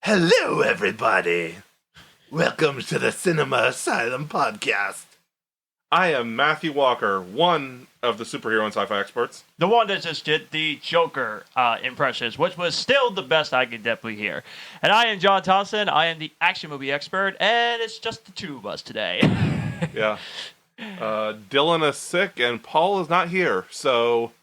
Hello, everybody. Welcome to the Cinema Asylum podcast. I am Matthew Walker, one of the superhero and sci-fi experts. The one that just did the Joker impressions, which was still the best I could definitely hear. And I am John Thompson. I am the action movie expert, and it's just the two of us today. Yeah. Dyllan is sick, and Paul is not here, so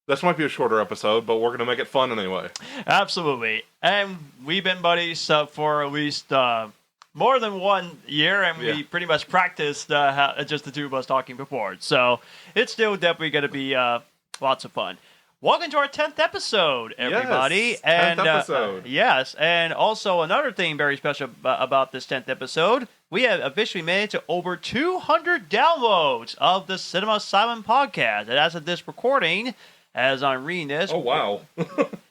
this might be a shorter episode, but we're going to make it fun anyway. Absolutely. And we've been buddies for at least more than 1 year, and we pretty much practiced just the two of us talking before. So it's still definitely going to be lots of fun. Welcome to our 10th episode, everybody. Yes, 10th episode. Yes, and also another thing very special about this 10th episode, we have officially made it to over 200 downloads of the Cinema Asylum podcast. And as of this recording, as I'm reading this... Oh, wow.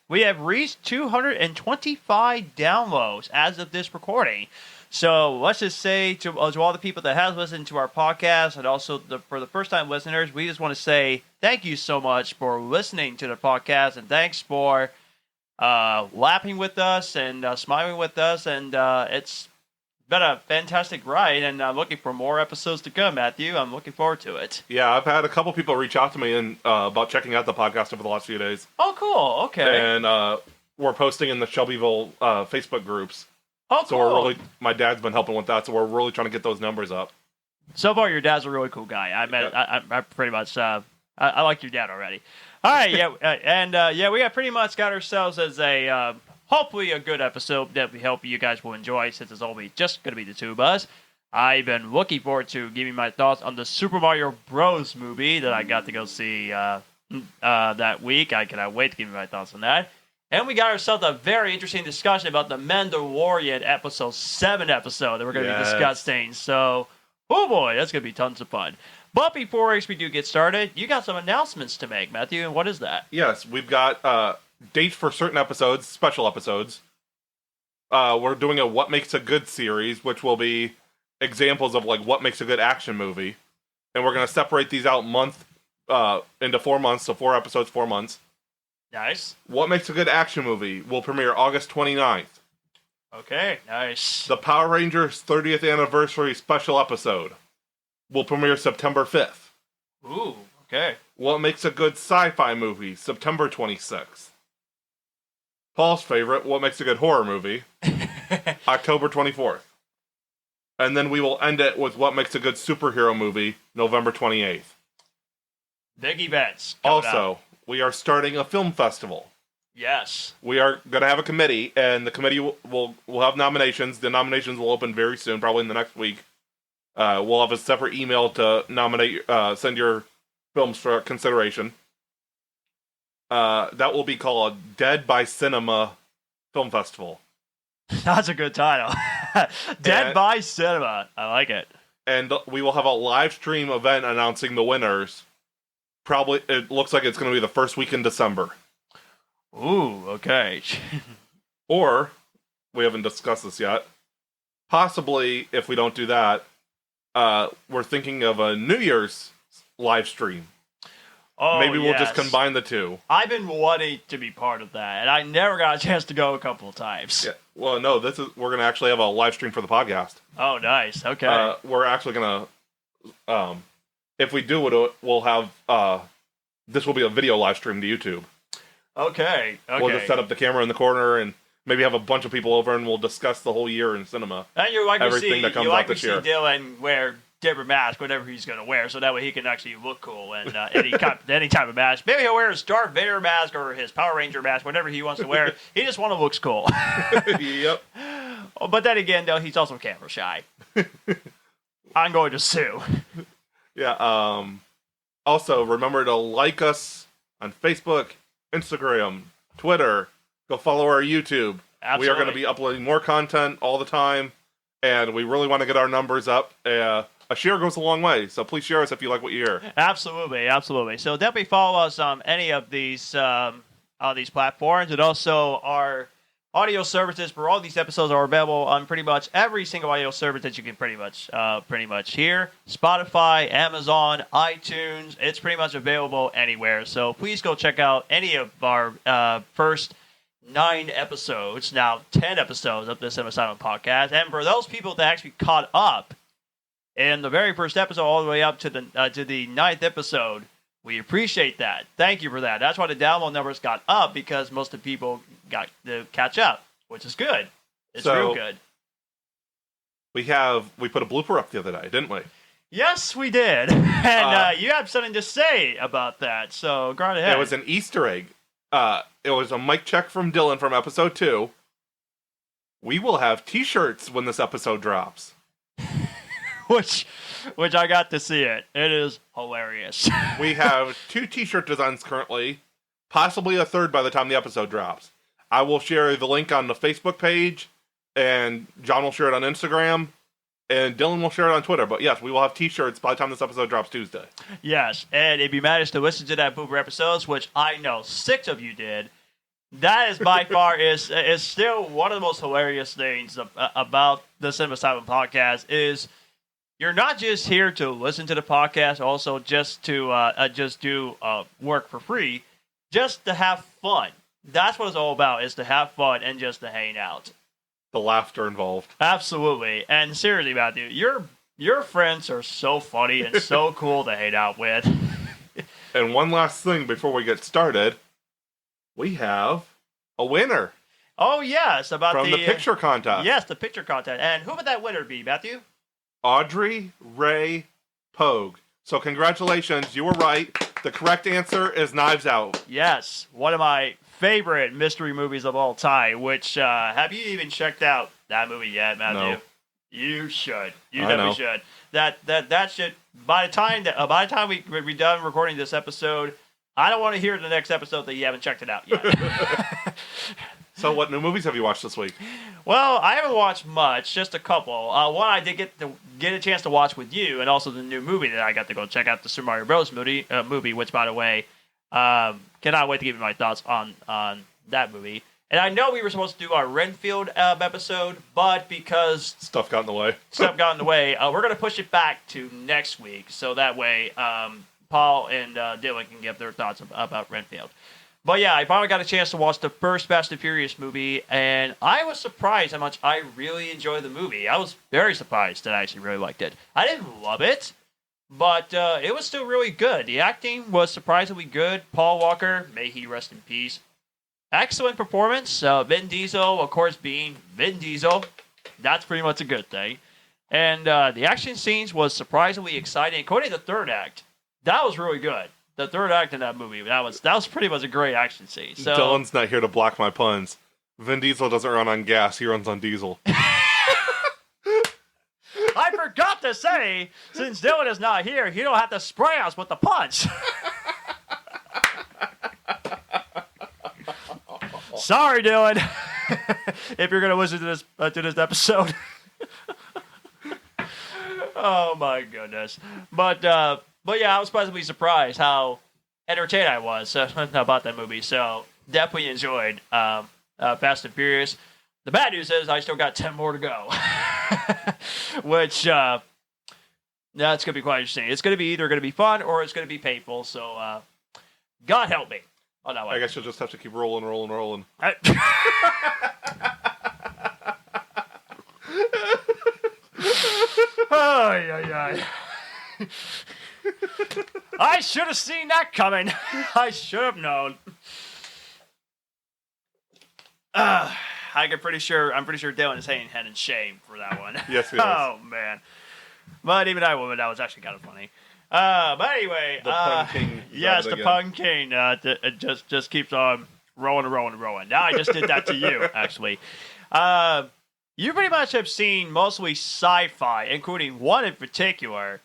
We have reached 225 downloads as of this recording. So let's just say to all the people that have listened to our podcast and also for the first-time listeners, we just want to say thank you so much for listening to the podcast, and thanks for laughing with us and smiling with us. And it's been a fantastic ride, and I'm looking for more episodes to come, Matthew. I'm looking forward to it. Yeah, I've had a couple people reach out to me and about checking out the podcast over the last few days. Oh, cool. Okay. And we're posting in the Shelbyville Facebook groups. Oh, cool. So we're really, my dad's been helping with that, so we're really trying to get those numbers up. So far, your dad's a really cool guy. I pretty much, I like your dad already. All right, yeah, we have pretty much got ourselves as a, hopefully a good episode that we hope you guys will enjoy, since it's only just going to be the two of us. I've been looking forward to giving my thoughts on the Super Mario Bros. Movie that I got to go see that week. I cannot wait to give you my thoughts on that. And we got ourselves a very interesting discussion about the Mandalorian episode 7 that we're going to be discussing. So, oh boy, that's going to be tons of fun. But before we do get started, you got some announcements to make, Matthew, and what is that? Yes, we've got dates for certain episodes, special episodes. We're doing a What Makes a Good series, which will be examples of like what makes a good action movie. And we're going to separate these out into 4 months, so 4 episodes, 4 months. Nice. What Makes a Good Action Movie will premiere August 29th. Okay, nice. The Power Rangers 30th Anniversary Special Episode will premiere September 5th. Ooh, okay. What Makes a Good Sci-Fi Movie, September 26th. Paul's favorite, What Makes a Good Horror Movie, October 24th. And then we will end it with What Makes a Good Superhero Movie, November 28th. Big events. Also, we are starting a film festival. Yes. We are going to have a committee, and the committee will have nominations. The nominations will open very soon, probably in the next week. We'll have a separate email to nominate, send your films for consideration. That will be called Dead by Cinema Film Festival. That's a good title. Dead by Cinema. I like it. And we will have a live stream event announcing the winners. Probably, it looks like it's going to be the first week in December. Ooh, okay. Or, we haven't discussed this yet, possibly, if we don't do that, we're thinking of a New Year's live stream. Oh, maybe we'll just combine the two. I've been wanting to be part of that, and I never got a chance to go a couple of times. Yeah. Well, no, we're going to actually have a live stream for the podcast. Oh, nice. Okay. We're actually going to, if we do it, we'll have, this will be a video live stream to YouTube. Okay. We'll just set up the camera in the corner and maybe have a bunch of people over and we'll discuss the whole year in cinema. And you're like everything that comes out this year. Dylan wear different mask, whatever he's going to wear, so that way he can actually look cool and any type of mask. Maybe he'll wear his Darth Vader mask or his Power Ranger mask, whatever he wants to wear. He just want to look cool. Yep. Oh, but then again, though, he's also camera shy. I'm going to sue. Yeah. Also, remember to like us on Facebook, Instagram, Twitter. Go follow our YouTube. Absolutely. We are going to be uploading more content all the time, and we really want to get our numbers up. A share goes a long way, so please share us if you like what you hear. Absolutely, absolutely. So definitely follow us on any of these platforms, and also our audio services for all these episodes are available on pretty much every single audio service that you can pretty much hear. Spotify, Amazon, iTunes. It's pretty much available anywhere. So please go check out any of our first 9 episodes, now 10 episodes of the Cinema Silent podcast. And for those people that actually caught up in the very first episode all the way up to the 9th episode, we appreciate that. Thank you for that. That's why the download numbers got up, because most of the people got to catch up, which is good. It's real good. We put a blooper up the other day, didn't we? Yes, we did. And you have something to say about that, so go right ahead. It was an Easter egg. It was a mic check from Dyllan from episode 2. We will have t-shirts when this episode drops. Which I got to see it. It is hilarious. We have 2 t-shirt designs currently, possibly a third by the time the episode drops. I will share the link on the Facebook page, and John will share it on Instagram, and Dyllan will share it on Twitter. But yes, we will have t-shirts by the time this episode drops Tuesday. Yes, and if you managed to listen to that Boober episodes, which I know 6 of you did, that is by far is still one of the most hilarious things about the Cinema Silent podcast is you're not just here to listen to the podcast, also just to do work for free, just to have fun. That's what it's all about, is to have fun and just to hang out. The laughter involved. Absolutely. And seriously, Matthew, your friends are so funny and so cool to hang out with. And one last thing before we get started, we have a winner. Oh, yes. From the picture contest. Yes, the picture contest. And who would that winner be, Matthew? Audrey Ray Pogue. So congratulations, you were right. The correct answer is Knives Out. Yes, one of my favorite mystery movies of all time, which, have you even checked out that movie yet, Matthew? No. You should. You definitely should. That should, by the time we're done recording this episode, I don't want to hear the next episode that you haven't checked it out yet. So what new movies have you watched this week? Well, I haven't watched much, just a couple. One I did get a chance to watch with you, and also the new movie that I got to go check out, the Super Mario Bros. movie, which, by the way, cannot wait to give you my thoughts on that movie. And I know we were supposed to do our Renfield episode, but because Stuff got in the way, we're going to push it back to next week, so that way Paul and Dyllan can give their thoughts about Renfield. But yeah, I finally got a chance to watch the first Fast and Furious movie, and I was surprised how much I really enjoyed the movie. I was very surprised that I actually really liked it. I didn't love it, but it was still really good. The acting was surprisingly good. Paul Walker, may he rest in peace. Excellent performance. Vin Diesel, of course, being Vin Diesel. That's pretty much a good thing. And the action scenes was surprisingly exciting. According to the third act, that was really good. The third act in that movie, that was pretty much a great action scene. So Dyllan's not here to block my puns. Vin Diesel doesn't run on gas; he runs on diesel. I forgot to say, since Dyllan is not here, he don't have to spray us with the punch. Sorry, Dyllan. If you're gonna listen to this episode. Oh my goodness! But yeah, I was pleasantly surprised how entertained I was about that movie. So definitely enjoyed Fast and Furious. The bad news is I still got 10 more to go, which that's gonna be quite interesting. It's gonna be either gonna be fun or it's gonna be painful. So God help me on that one. I guess you'll just have to keep rolling. Ay. I should have seen that coming. I should have known. I'm pretty sure Dyllan is hanging head in shame for that one. Yes, he is. Oh man. But even that was actually kind of funny. But anyway, the Pun King. Yes, the Pun King it just keeps on rolling. Now I just did that to you, actually. You pretty much have seen mostly sci-fi, including one in particular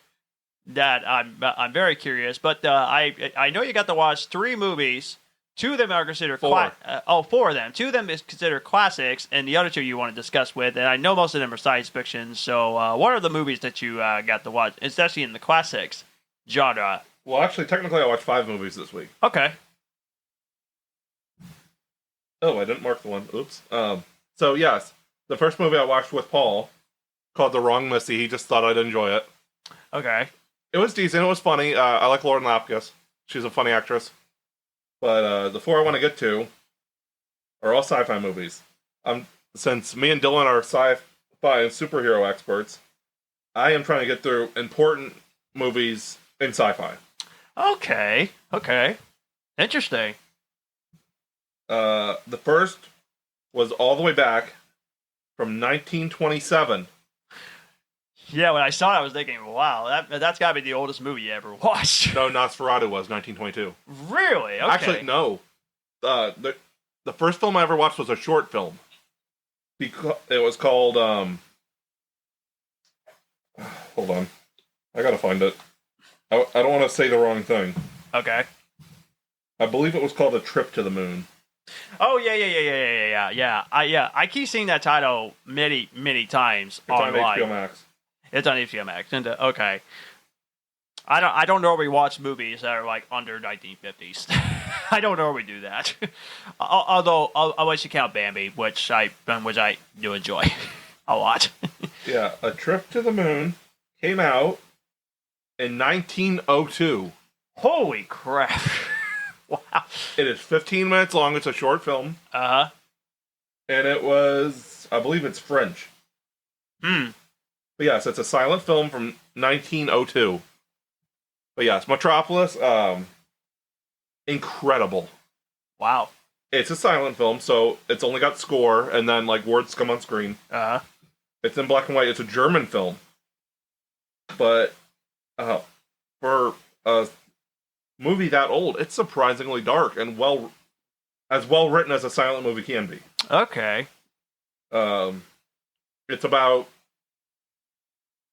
that I'm very curious. But I know you got to watch 3 movies. 2 of them are considered 4 of them. 2 of them is considered classics, and the other 2 you want to discuss with. And I know most of them are science fiction. So what are the movies that you got to watch, especially in the classics genre? Well, actually, technically, I watched 5 movies this week. Okay. Oh, I didn't mark the one. Oops. So yes, the first movie I watched with Paul, called The Wrong Missy. He just thought I'd enjoy it. Okay. It was decent. It was funny. I like Lauren Lapkus. She's a funny actress. But the 4 I want to get to are all sci-fi movies. Since me and Dylan are sci-fi and superhero experts, I am trying to get through important movies in sci-fi. Okay. Interesting. The first was all the way back from 1927. Yeah, when I saw it, I was thinking, wow, that's got to be the oldest movie you ever watched. No, Nosferatu was 1922. Really? Okay. Actually, no. The first film I ever watched was a short film. It was called, hold on. I gotta find it. I don't want to say the wrong thing. Okay. I believe it was called A Trip to the Moon. Oh, yeah. I keep seeing that title many times It's online. on HBO Max. It's on HBO Max. Okay. I don't normally watch movies that are like under 1950s. I don't normally do that. Although unless you count Bambi, which I do enjoy a lot. Yeah, A Trip to the Moon came out in 1902. Holy crap! Wow. It is 15 minutes long. It's a short film. Uh-huh. And it was, I believe it's French. But yes, it's a silent film from 1902. But yes, Metropolis, incredible. Wow. It's a silent film, so it's only got score, and then like words come on screen. Uh-huh. It's in black and white. It's a German film. But for a movie that old, it's surprisingly dark and well written as a silent movie can be. Okay. It's about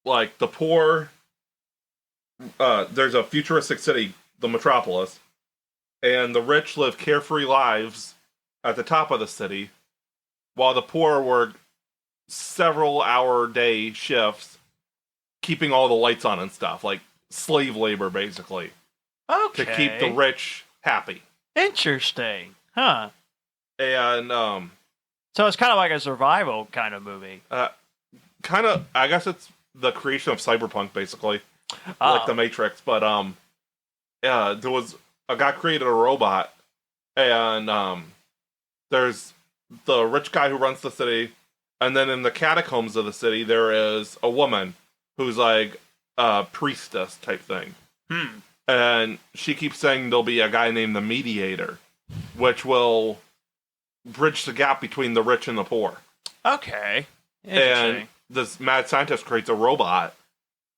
like the poor. There's a futuristic city, the Metropolis, and the rich live carefree lives at the top of the city, while the poor work several-hour-day shifts, keeping all the lights on and stuff, like slave labor, basically. Okay. To keep the rich happy. Interesting. Huh. And, so it's kind of like a survival kind of movie. kind of, I guess it's the creation of cyberpunk, basically. Oh. Like the Matrix. But, there was a guy created a robot, and, there's the rich guy who runs the city, and then in the catacombs of the city, there is a woman who's like a priestess type thing. And she keeps saying there'll be a guy named the Mediator, which will bridge the gap between the rich and the poor. Okay. Interesting. And this mad scientist creates a robot,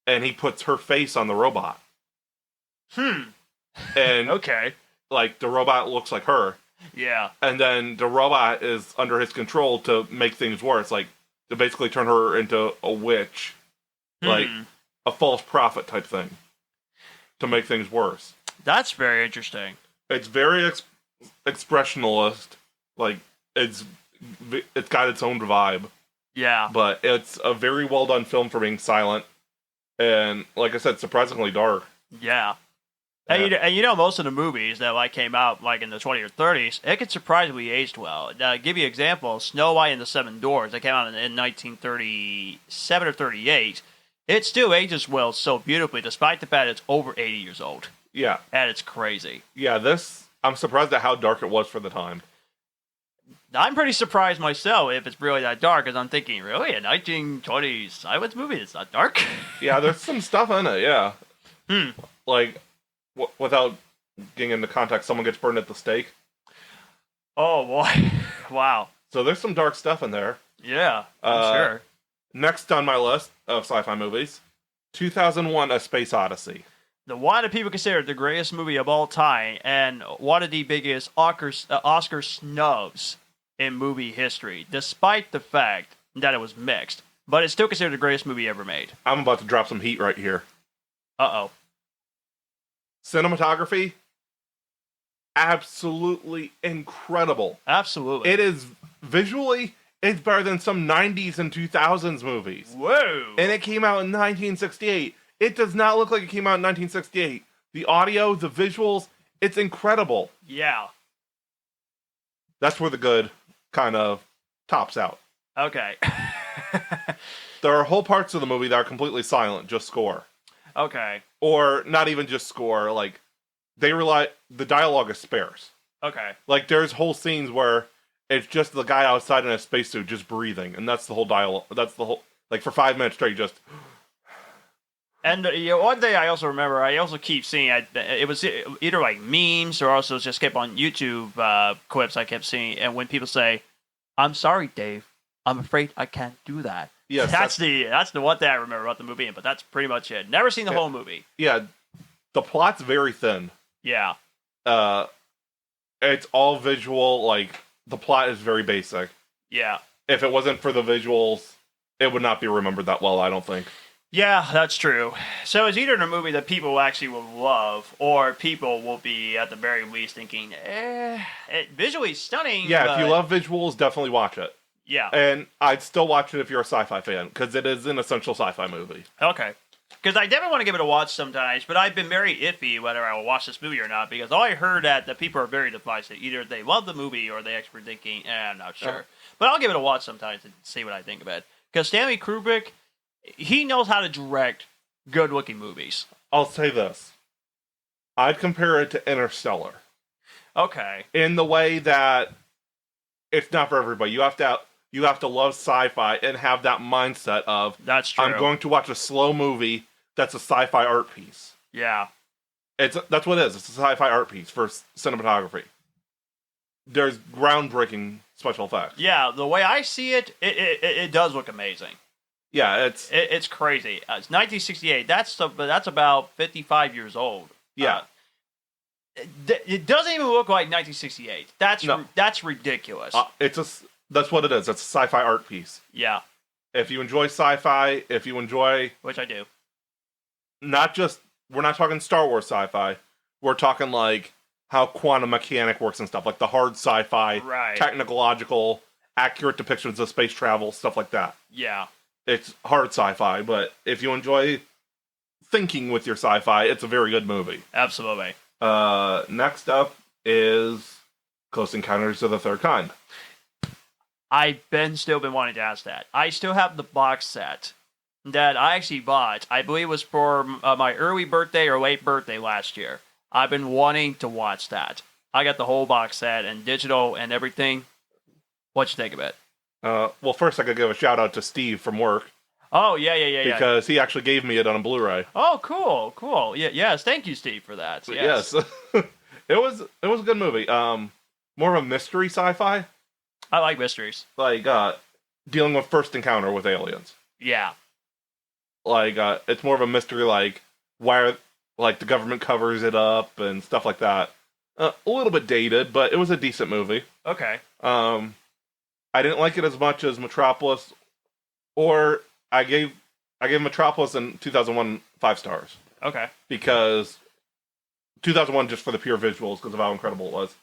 and he puts her face on the robot. And Okay. like the robot looks like her. Yeah. And then the robot is under his control to make things worse, like to basically turn her into a witch, like a false prophet type thing, to make things worse. That's very interesting. It's very expressionalist, like it's got its own vibe. Yeah. But it's a very well done film for being silent, and like I said, surprisingly dark. Yeah. And you know, most of the movies that like came out like in the 20s or 30s, it could surprisingly aged well. Now, give you an example, Snow White and the Seven Dwarfs, that came out in 1937 or 38. It still ages well so beautifully, despite the fact it's over 80 years old. Yeah. And it's crazy. Yeah, I'm surprised at how dark it was for the time. I'm pretty surprised myself if it's really that dark, because I'm thinking, really? A 1920s silence movie that's not dark? Yeah, there's some stuff in it, yeah. Like, without getting into context, someone gets burned at the stake. Oh, boy. Wow. So there's some dark stuff in there. Yeah, I'm sure. Next on my list of sci-fi movies, 2001: A Space Odyssey. The one that people consider the greatest movie of all time, and one of the biggest Oscar snubs in movie history, despite the fact that it was mixed. But it's still considered the greatest movie ever made. I'm about to drop some heat right here. Uh-oh. Cinematography, absolutely incredible. Absolutely. It is visually, it's better than some 90s and 2000s movies. Whoa. And it came out in 1968. It does not look like it came out in 1968. The audio, the visuals, it's incredible. Yeah. That's where the good kind of tops out. Okay. There are whole parts of the movie that are completely silent, just score. Okay. Or not even just score, like, the dialogue is sparse. Okay. Like, there's whole scenes where it's just the guy outside in a spacesuit just breathing, and that's the whole dialogue. That's the whole, like, for 5 minutes straight, just. And one thing I also remember, I also keep seeing it was either like memes or also just kept on YouTube clips I kept seeing, and when people say, "I'm sorry, Dave, I'm afraid I can't do that." Yes, that's the one thing I remember about the movie, but that's pretty much it. Never seen the whole movie. Yeah, the plot's very thin. Yeah. It's all visual. Like, the plot is very basic. Yeah. If it wasn't for the visuals, it would not be remembered that well, I don't think. Yeah, that's true. So it's either a movie that people actually will love, or people will be, at the very least, thinking, visually stunning. Yeah, but... if you love visuals, definitely watch it. Yeah. And I'd still watch it if you're a sci-fi fan, because it is an essential sci-fi movie. Okay. Because I definitely want to give it a watch sometimes, but I've been very iffy whether I will watch this movie or not, because all I heard that people are very divisive. Either they love the movie or they actually thinking, I'm not sure. But I'll give it a watch sometimes and see what I think of it. Because Stanley Kubrick, he knows how to direct good-looking movies. I'll say this. I'd compare it to Interstellar. Okay. In the way that it's not for everybody. You have to love sci-fi and have that mindset of, that's true. I'm going to watch a slow movie that's a sci-fi art piece. Yeah. That's what it is. It's a sci-fi art piece for cinematography. There's groundbreaking special effects. Yeah, the way I see it, it does look amazing. Yeah, it's crazy. It's 1968. That's about 55 years old. Yeah. It doesn't even look like 1968. That's ridiculous. That's what it is. It's a sci-fi art piece. Yeah. If you enjoy sci-fi, if you enjoy, which I do, we're not talking Star Wars sci-fi. We're talking like how quantum mechanic works and stuff, like the hard sci-fi, right, technological, accurate depictions of space travel, stuff like that. Yeah. It's hard sci-fi, but if you enjoy thinking with your sci-fi, it's a very good movie. Absolutely. Next up is Close Encounters of the Third Kind. I've still been wanting to ask that. I still have the box set that I actually bought. I believe it was for my early birthday or late birthday last year. I've been wanting to watch that. I got the whole box set and digital and everything. What'd you think of it? Well, first I could give a shout out to Steve from work. Oh, yeah. Because he actually gave me it on a Blu-ray. Oh, cool. Yeah, yes, thank you, Steve, for that. Yes. It was a good movie. More of a mystery sci-fi. I like mysteries. Like, dealing with first encounter with aliens. Yeah. Like, it's more of a mystery, like, why, like, the government covers it up and stuff like that. A little bit dated, but it was a decent movie. Okay. I didn't like it as much as Metropolis, or I gave Metropolis in 2001 5 stars. Okay. Because 2001 just for the pure visuals, because of how incredible it was.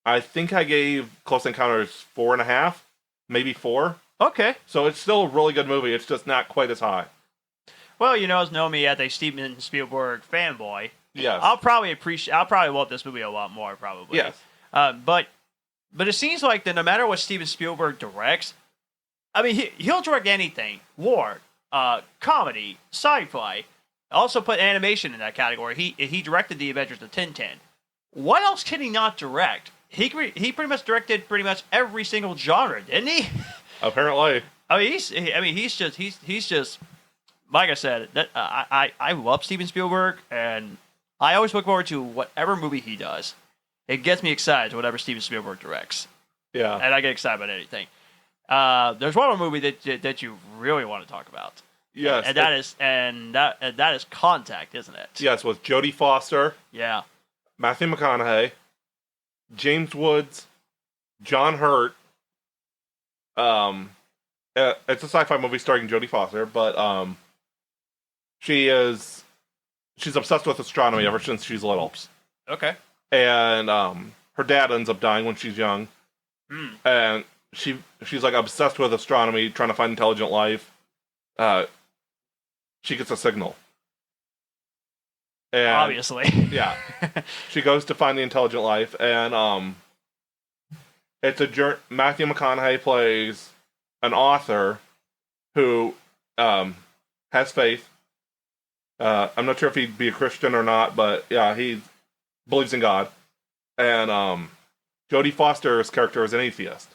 I think I gave Close Encounters 4.5, maybe 4. Okay. So it's still a really good movie. It's just not quite as high. Well, as know me as a Steven Spielberg fanboy. Yes. I'll probably love this movie a lot more, probably. Yes. But it seems like that no matter what Steven Spielberg directs, I mean, he'll direct anything. War, comedy, sci-fi. Also put animation in that category. He directed The Adventures of Tintin. What else can he not direct? He pretty much directed pretty much every single genre, didn't he? Apparently. He's just like I said. I love Steven Spielberg, and I always look forward to whatever movie he does. It gets me excited to whatever Steven Spielberg directs. Yeah. And I get excited about anything. There's one more movie that you really want to talk about. Yes. And that is Contact, isn't it? Yes, with Jodie Foster. Yeah. Matthew McConaughey. James Woods. John Hurt. It's a sci-fi movie starring Jodie Foster, but she's obsessed with astronomy ever since she's little. Okay. And her dad ends up dying when she's young. And she's like obsessed with astronomy, trying to find intelligent life. She gets a signal. And, obviously. Yeah. She goes to find the intelligent life, and it's Matthew McConaughey plays an author who has faith. I'm not sure if he'd be a Christian or not, but yeah, he believes in God. And Jodie Foster's character is an atheist.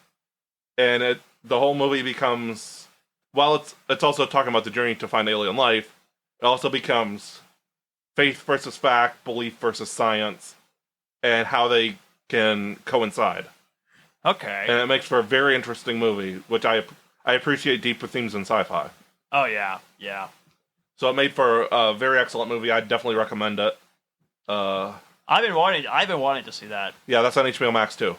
and the whole movie becomes, while it's also talking about the journey to find alien life, it also becomes faith versus fact, belief versus science, and how they can coincide. Okay. And it makes for a very interesting movie, which I appreciate deeper themes in sci-fi. Oh yeah, yeah. So it made for a very excellent movie. I'd definitely recommend it. I've been wanting to see that. Yeah, that's on HBO Max too.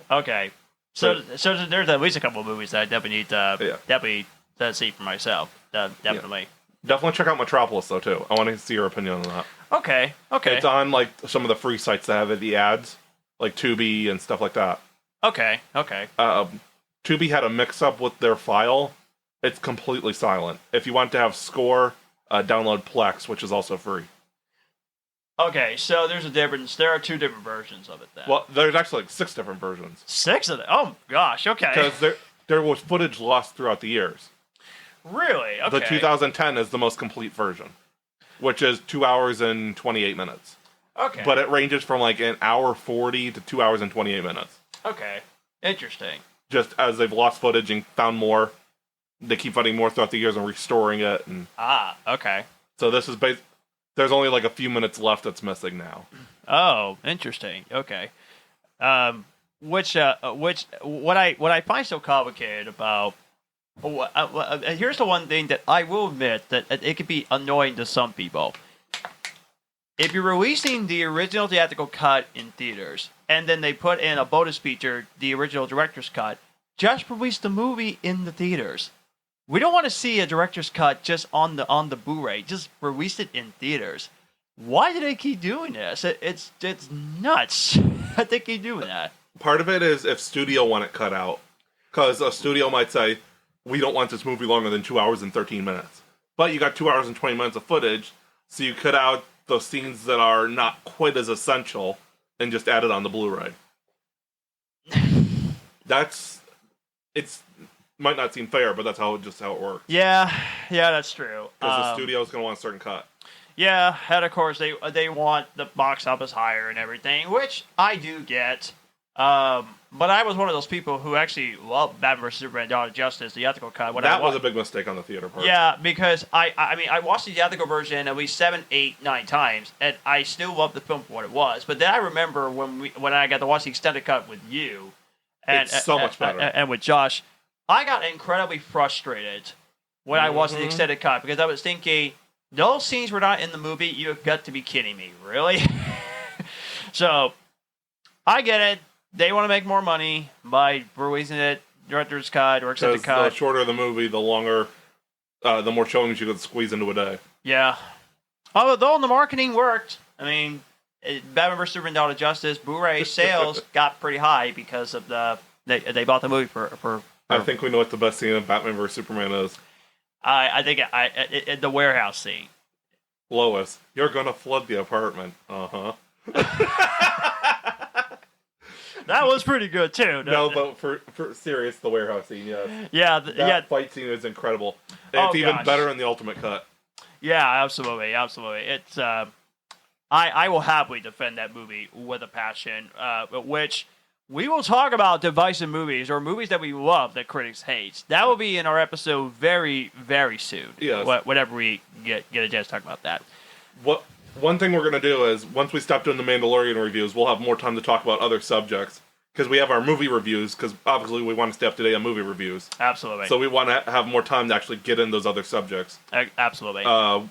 Okay. So there's at least a couple of movies that I definitely need to see for myself. Definitely. Yeah. Definitely check out Metropolis though too. I want to see your opinion on that. Okay. It's on like some of the free sites that have the ads, like Tubi and stuff like that. Okay. Tubi had a mix-up with their file. It's completely silent. If you want to have score, download Plex, which is also free. Okay, so there's a difference. There are 2 different versions of it then. Well, there's actually like 6 different versions. 6 of them? Oh, gosh, okay. Because there was footage lost throughout the years. Really? Okay. The 2010 is the most complete version, which is 2 hours and 28 minutes. Okay. But it ranges from like an hour 40 to 2 hours and 28 minutes. Okay. Interesting. Just as they've lost footage and found more, they keep finding more throughout the years and restoring it. And okay. so this is there's only like a few minutes left that's missing now. Oh, interesting. Okay. What I find so complicated about here's the one thing that I will admit that it could be annoying to some people. If you're releasing the original theatrical cut in theaters, and then they put in a bonus feature, the original director's cut, just release the movie in the theaters. We don't want to see a director's cut just on the Blu-ray. Just release it in theaters. Why do they keep doing this? It's nuts that they keep doing that. Part of it is if studio want it cut out, because a studio might say, we don't want this movie longer than 2 hours and 13 minutes. But you got 2 hours and 20 minutes of footage, so you cut out those scenes that are not quite as essential and just add it on the Blu-ray. It might not seem fair, but that's how it works. Yeah, that's true. Because the studio's going to want a certain cut. Yeah, and of course they want the box office higher and everything, which I do get. But I was one of those people who actually loved Batman vs Superman: Dawn of Justice, the theatrical cut. That was a big mistake on the theater part. Yeah, because I watched the theatrical version at least 7, 8, 9 times, and I still loved the film for what it was. But then I remember when I got to watch the extended cut with you, and it's so much better, and with Josh, I got incredibly frustrated when I watched the extended cut because I was thinking, those scenes were not in the movie. You have got to be kidding me, really? So I get it. They want to make more money by releasing it, director's cut or extended cut. The shorter the movie, the longer, the more showings you could squeeze into a day. Yeah. Although the marketing worked. I mean, Batman vs Superman: Dawn of Justice Blu-ray sales got pretty high because of they bought the movie for. I think we know what the best scene of Batman vs Superman is. I think the warehouse scene. Lois, you're gonna flood the apartment. That was pretty good too. No, but for serious, the warehouse scene, yes. Yeah, that fight scene is incredible. And it's even better in the ultimate cut. Yeah, absolutely. It's I will happily defend that movie with a passion, which we will talk about divisive movies or movies that we love that critics hate. That will be in our episode very, very soon. Yes. Whenever we get a chance to talk about that. One thing we're going to do is, once we stop doing the Mandalorian reviews, we'll have more time to talk about other subjects. Because we have our movie reviews, because obviously we want to stay up to date on movie reviews. Absolutely. So we want to have more time to actually get in those other subjects. Absolutely. After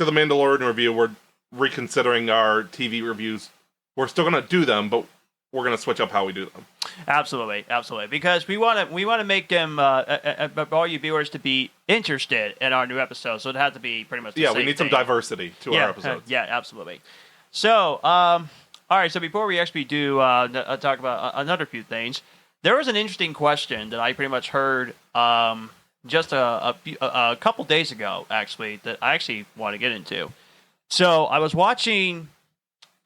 the Mandalorian review, we're reconsidering our TV reviews. We're still going to do them, but we're going to switch up how we do them. Absolutely. Because we want to make them all you viewers to be interested in our new episodes. So it has to be pretty much the same we need some diversity to our episodes. Yeah, absolutely. So, all right. So before we actually do talk about another few things, there was an interesting question that I pretty much heard just a couple days ago, actually, that I actually want to get into. So I was watching.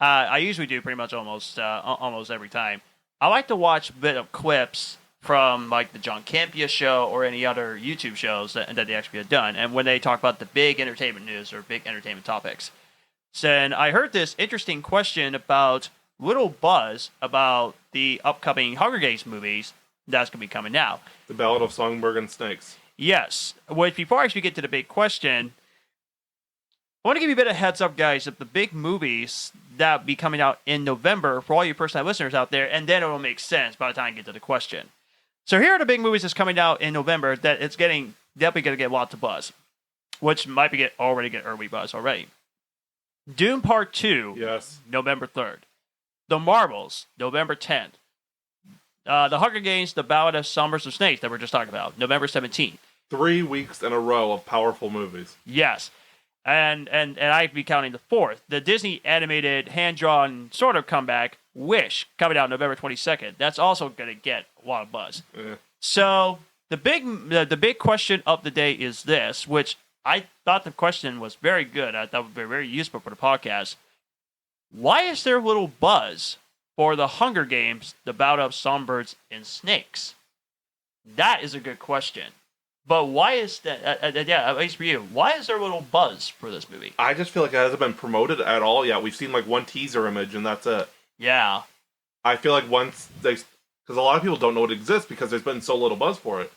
I usually do pretty much almost every time. I like to watch a bit of clips from like the John Campea show or any other YouTube shows that they actually have done, and when they talk about the big entertainment news or big entertainment topics. So, and I heard this interesting question about little buzz about the upcoming Hunger Games movies that's going to be coming out. The Ballad of Songbird and Snakes. Yes. Which, before I actually get to the big question, I want to give you a bit of heads up, guys, of the big movies that will be coming out in November for all you first-time listeners out there, and then it will make sense by the time I get to the question. So here are the big movies that's coming out in November that it's definitely going to get lots of buzz, which might already get early buzz already. Dune Part 2, Yes. November 3rd. The Marvels, November 10th. The Hunger Games, The Ballad of Songbirds and Snakes that we're just talking about, November 17th. 3 weeks in a row of powerful movies. Yes. And I'd be counting the 4th. The Disney animated, hand-drawn sort of comeback, Wish, coming out November 22nd. That's also going to get a lot of buzz. Yeah. So the big question of the day is this, which I thought the question was very good. I thought it would be very useful for the podcast. Why is there little buzz for the Hunger Games, The Ballad of Songbirds and Snakes? That is a good question. But why is that? At least for you, why is there a little buzz for this movie? I just feel like it hasn't been promoted at all yet. We've seen like one teaser image and that's it. Yeah. I feel like because a lot of people don't know it exists because there's been so little buzz for it.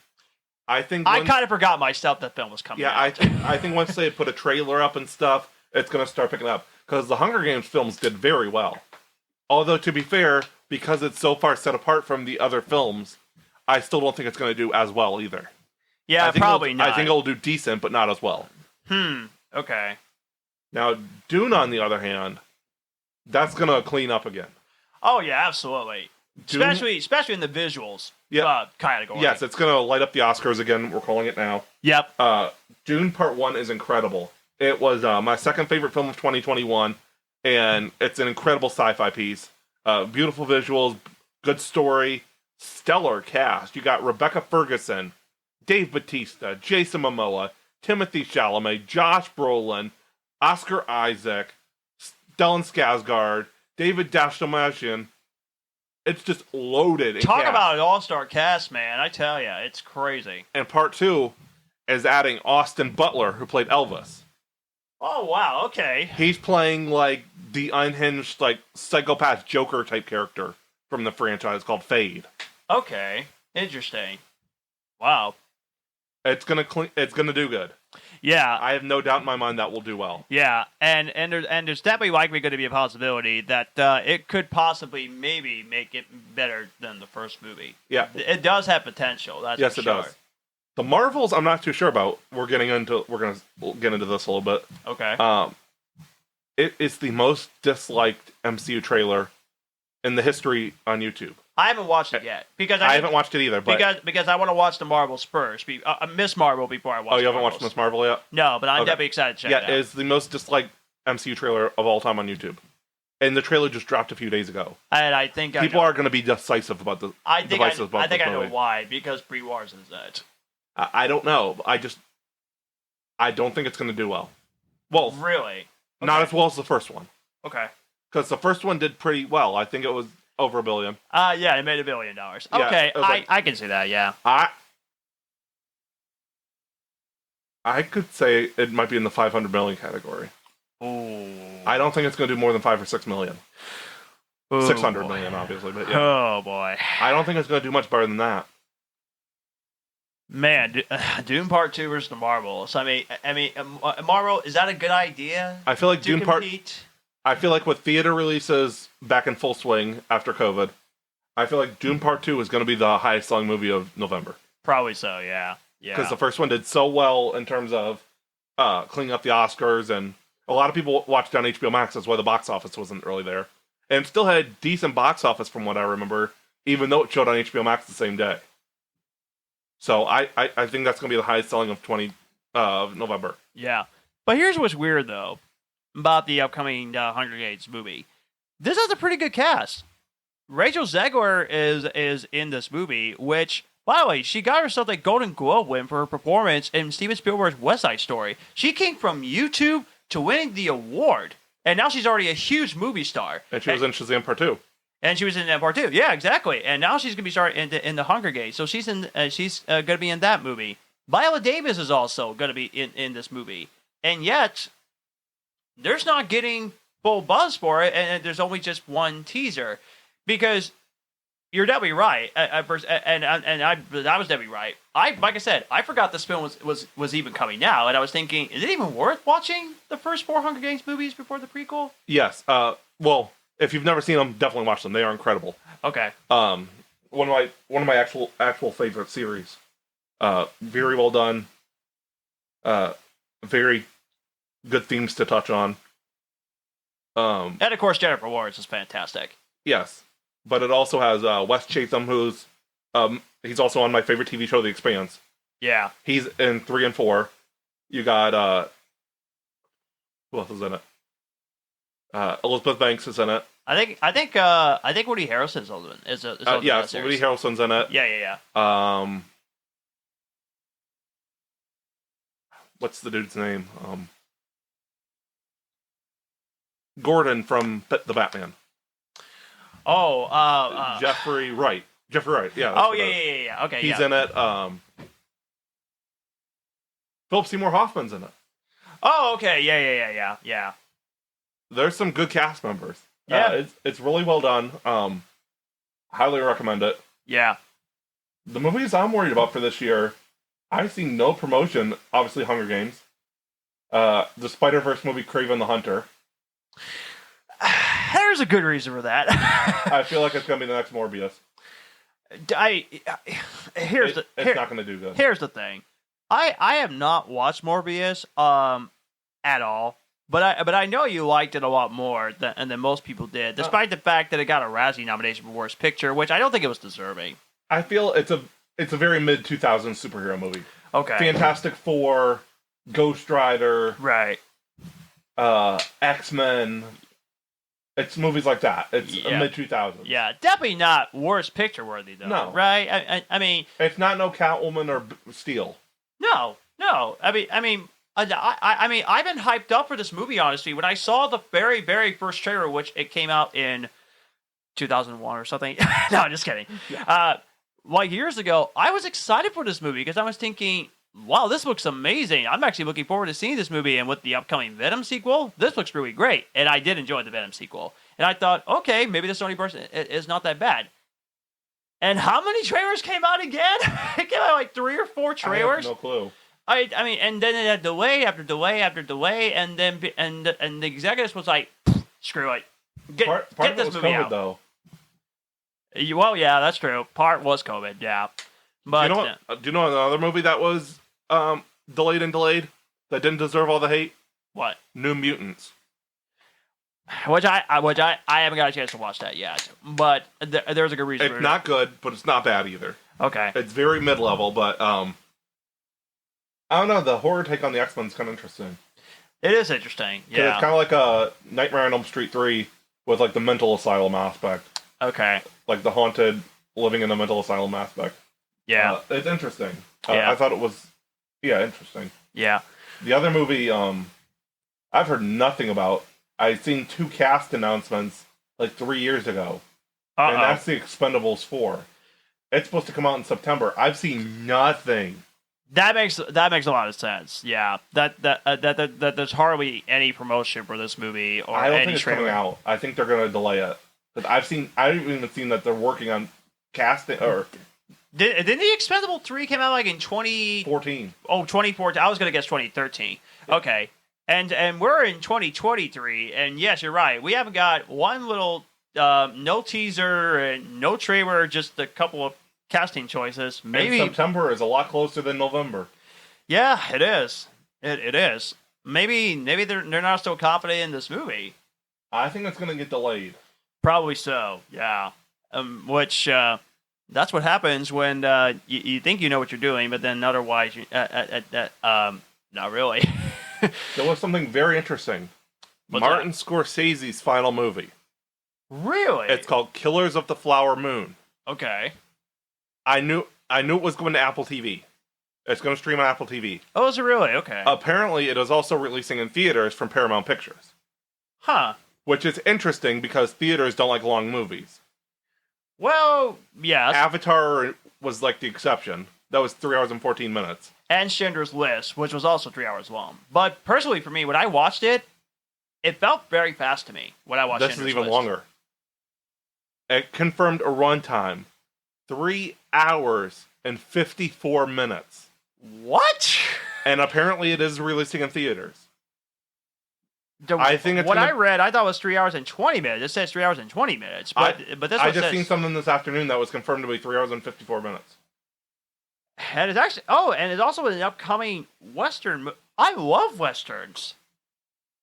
I kind of forgot myself that film was coming out. I think once they put a trailer up and stuff, it's going to start picking up. Because the Hunger Games films did very well. Although, to be fair, because it's so far set apart from the other films, I still don't think it's going to do as well either. Yeah, probably not. I think it'll do decent, but not as well. Okay. Now, Dune, on the other hand, that's going to clean up again. Oh, yeah, absolutely. Dune, especially in the visuals category. Yes, it's going to light up the Oscars again. We're calling it now. Yep. Dune Part 1 is incredible. It was my second favorite film of 2021, and it's an incredible sci-fi piece. Beautiful visuals, good story, stellar cast. You got Rebecca Ferguson, Dave Bautista, Jason Momoa, Timothy Chalamet, Josh Brolin, Oscar Isaac, Stellan Skarsgård, David Dastmalchian. It's just loaded. Talk about an all-star cast, man. I tell you, it's crazy. And Part 2 is adding Austin Butler, who played Elvis. Oh, wow, okay. He's playing, like, the unhinged, like, psychopath Joker type character from the franchise called Fade. Okay, interesting. Wow. It's gonna do good. Yeah. I have no doubt in my mind that will do well. Yeah, and there's definitely likely going to be a possibility that it could possibly maybe make it better than the first movie. Yeah. It does have potential, that's yes, for it sure. does. The Marvels, I'm not too sure about. We're gonna get into this a little bit. Okay. It's the most disliked MCU trailer in the history on YouTube. I haven't watched it yet because I haven't watched it either. But because I want to watch the Marvels first. Miss Marvel before I watch. Oh, you haven't watched Miss Marvel yet? No, but I'm definitely excited to check it out. Yeah, it's the most disliked MCU trailer of all time on YouTube, and the trailer just dropped a few days ago. And I think people are going to be decisive about the. I think I know why, because Brie Larson is that. I don't know. I don't think it's going to do well. Well, really, not as well as the first one. Okay. Because the first one did pretty well. I think it was over $1 billion. Yeah, it made $1 billion. Yeah, okay, I can see that. Yeah. I could say it might be in the 500 million category. Ooh. I don't think it's going to do more than 5 or 6 million. Ooh, 600 million, obviously, but yeah. Oh boy. I don't think it's going to do much better than that. Man, Dune Part 2 versus the Marvels. I mean, Marvel, is that a good idea? I feel like Dune compete? I feel like with theater releases back in full swing after COVID, I feel like Dune Part 2 is going to be the highest selling movie of November. Probably so, yeah. Because the first one did so well in terms of cleaning up the Oscars, and a lot of people watched it on HBO Max. That's why the box office wasn't really there. And it still had decent box office from what I remember, even though it showed on HBO Max the same day. So I think that's going to be the highest selling of November. Yeah. But here's what's weird, though, about the upcoming Hunger Games movie. This has a pretty good cast. Rachel Zegler is in this movie, which, by the way, she got herself a Golden Globe win for her performance in Steven Spielberg's West Side Story. She came from YouTube to winning the award, and now she's already a huge movie star. And she was in Shazam Part 2. And she was in that Part 2. Yeah, exactly. And now she's going to be starting in the Hunger Games. So she's going to be in that movie. Viola Davis is also going to be in this movie. And yet, there's not getting full buzz for it, and there's only just one teaser. Because You're definitely right. I was definitely right. Like I said, I forgot this film was even coming out, and I was thinking, is it even worth watching the first 4 Hunger Games movies before the prequel? Yes. Well, if you've never seen them, definitely watch them. They are incredible. Okay. One of my actual favorite series. Very well done. Very good themes to touch on. And of course, Jennifer Lawrence is fantastic. Yes, but it also has Wes Chatham, who's he's also on my favorite TV show, The Expanse. Yeah, he's in 3 and 4. You got who else is in it? Elizabeth Banks is in it. I think Woody Harrelson's is yes, Woody Harrelson's in it. Yeah. What's the dude's name? Gordon from the Batman. Oh, Jeffrey Wright. Jeffrey Wright. Yeah. Oh yeah. Okay, he's in it. Philip Seymour Hoffman's in it. Oh, okay. Yeah. There's some good cast members. Yeah, it's really well done. Highly recommend it. Yeah. The movies I'm worried about for this year, I've seen no promotion. Obviously, Hunger Games. The Spider-Verse movie, Kraven the Hunter. There's a good reason for that. I feel like it's gonna be the next Morbius. It's not gonna do good. Here's the thing. I have not watched Morbius at all. But I know you liked it a lot more than most people did, despite the fact that it got a Razzie nomination for Worst Picture, which I don't think it was deserving. I feel it's a very mid-2000s superhero movie. Okay. Fantastic Four, Ghost Rider, right? X-Men. It's movies like that. It's mid-2000s. Yeah, definitely not Worst Picture worthy though. No. Right? I mean, it's not no Catwoman or Steel. No. I mean. I've been hyped up for this movie, honestly. When I saw the very, very first trailer, which it came out in 2001 or something. No, I'm just kidding. Like years ago, I was excited for this movie because I was thinking, wow, this looks amazing. I'm actually looking forward to seeing this movie. And with the upcoming Venom sequel, this looks really great. And I did enjoy the Venom sequel. And I thought, okay, maybe the Sony version is not that bad. And how many trailers came out again? It came out like 3 or 4 trailers. I have no clue. I mean, and then it had delay after delay after delay, and then and the executives was like, "Screw it, part get this was movie COVID, out." Though. Well, yeah, that's true. Part was COVID, yeah. But do you know another movie that was delayed that didn't deserve all the hate? What? New Mutants. Which I haven't got a chance to watch that yet, but there's a good reason. It's not good, but it's not bad either. Okay. It's very mid-level, but I don't know. The horror take on the X-Men is kind of interesting. It is interesting. Yeah. It's kind of like a Nightmare on Elm Street 3 with like the mental asylum aspect. Okay. Like the haunted living in a mental asylum aspect. Yeah. It's interesting. Yeah. I thought it was, interesting. Yeah. The other movie, I've heard nothing about. I've seen 2 cast announcements like 3 years ago. And that's the Expendables 4. It's supposed to come out in September. I've seen nothing. That makes a lot of sense. Yeah, that there's hardly any promotion for this movie or I don't any think it's trailer. coming out. I think they're going to delay it. But I haven't even seen that they're working on casting or. Didn't the Expendable 3 came out like in 2014? Oh, 2014. I was gonna guess 2013. Yeah. Okay, and we're in 2023, and yes, you're right. We haven't got one little no teaser and no trailer, just a couple of casting choices. Maybe and September is a lot closer than November. Yeah, it is. It is. Maybe they're not still confident in this movie. I think it's going to get delayed. Probably so. Yeah. Which that's what happens when you think you know what you're doing, but then otherwise, not really. There was something very interesting. What's Martin Scorsese's final movie. Really? It's called Killers of the Flower Moon. Okay. I knew it was going to Apple TV. It's going to stream on Apple TV. Oh, is it really? Okay. Apparently, it is also releasing in theaters from Paramount Pictures. Huh. Which is interesting because theaters don't like long movies. Well, yeah. Avatar was like the exception. That was 3 hours and 14 minutes. And Schindler's List, which was also 3 hours long. But personally, for me, when I watched it, it felt very fast to me when I watched Schindler's List. This is even longer. It confirmed a runtime 3 hours and 54 minutes. What? And apparently it is releasing in theaters. I think it's I read, I thought it was 3 hours and 20 minutes. It says 3 hours and 20 minutes. But this I just seen something this afternoon that was confirmed to be 3 hours and 54 minutes. And it's actually, and it's also an upcoming Western. I love Westerns.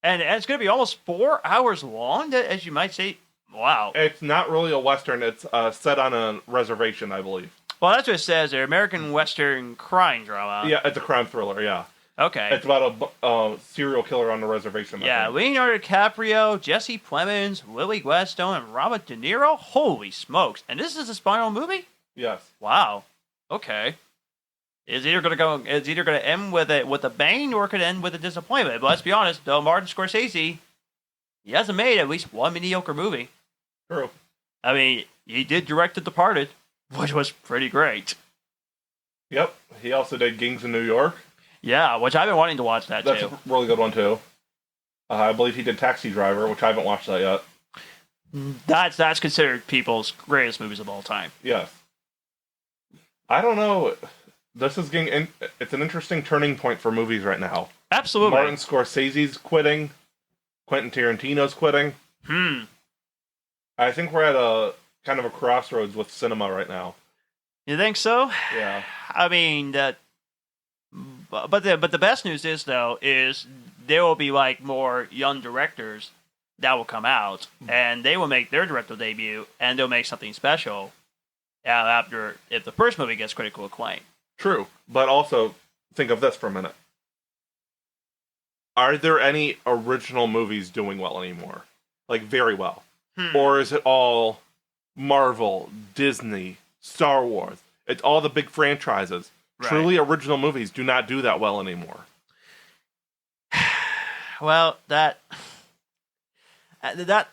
And it's going to be almost 4 hours long, as you might say. Wow. It's not really a Western. It's set on a reservation, I believe. Well, that's what it says there. American Western crime drama. Yeah, it's a crime thriller, yeah. Okay. It's about a serial killer on the reservation. Yeah, Leonardo DiCaprio, Jesse Plemons, Lily Gladstone, and Robert De Niro. Holy smokes. And this is a spinal movie? Yes. Wow. Okay. It's either going to end with a bang or it could end with a disappointment. But let's be honest, though, Martin Scorsese, he hasn't made at least one mediocre movie. True. I mean, he did direct The Departed, which was pretty great. Yep. He also did Gangs in New York. Yeah, which I've been wanting to watch that too. That's a really good one too. I believe he did Taxi Driver, which I haven't watched that yet. That's considered people's greatest movies of all time. Yes. I don't know. This is it's an interesting turning point for movies right now. Absolutely. Martin Scorsese's quitting. Quentin Tarantino's quitting. I think we're at a kind of a crossroads with cinema right now. You think so? Yeah. I mean, but the best news is there will be like more young directors that will come out, and they will make their directorial debut, and they'll make something special after if the first movie gets critical acclaim. True, but also think of this for a minute. Are there any original movies doing well anymore? Like, very well? Or is it all Marvel, Disney, Star Wars? It's all the big franchises. Right. Truly original movies do not do that well anymore. Well, that's a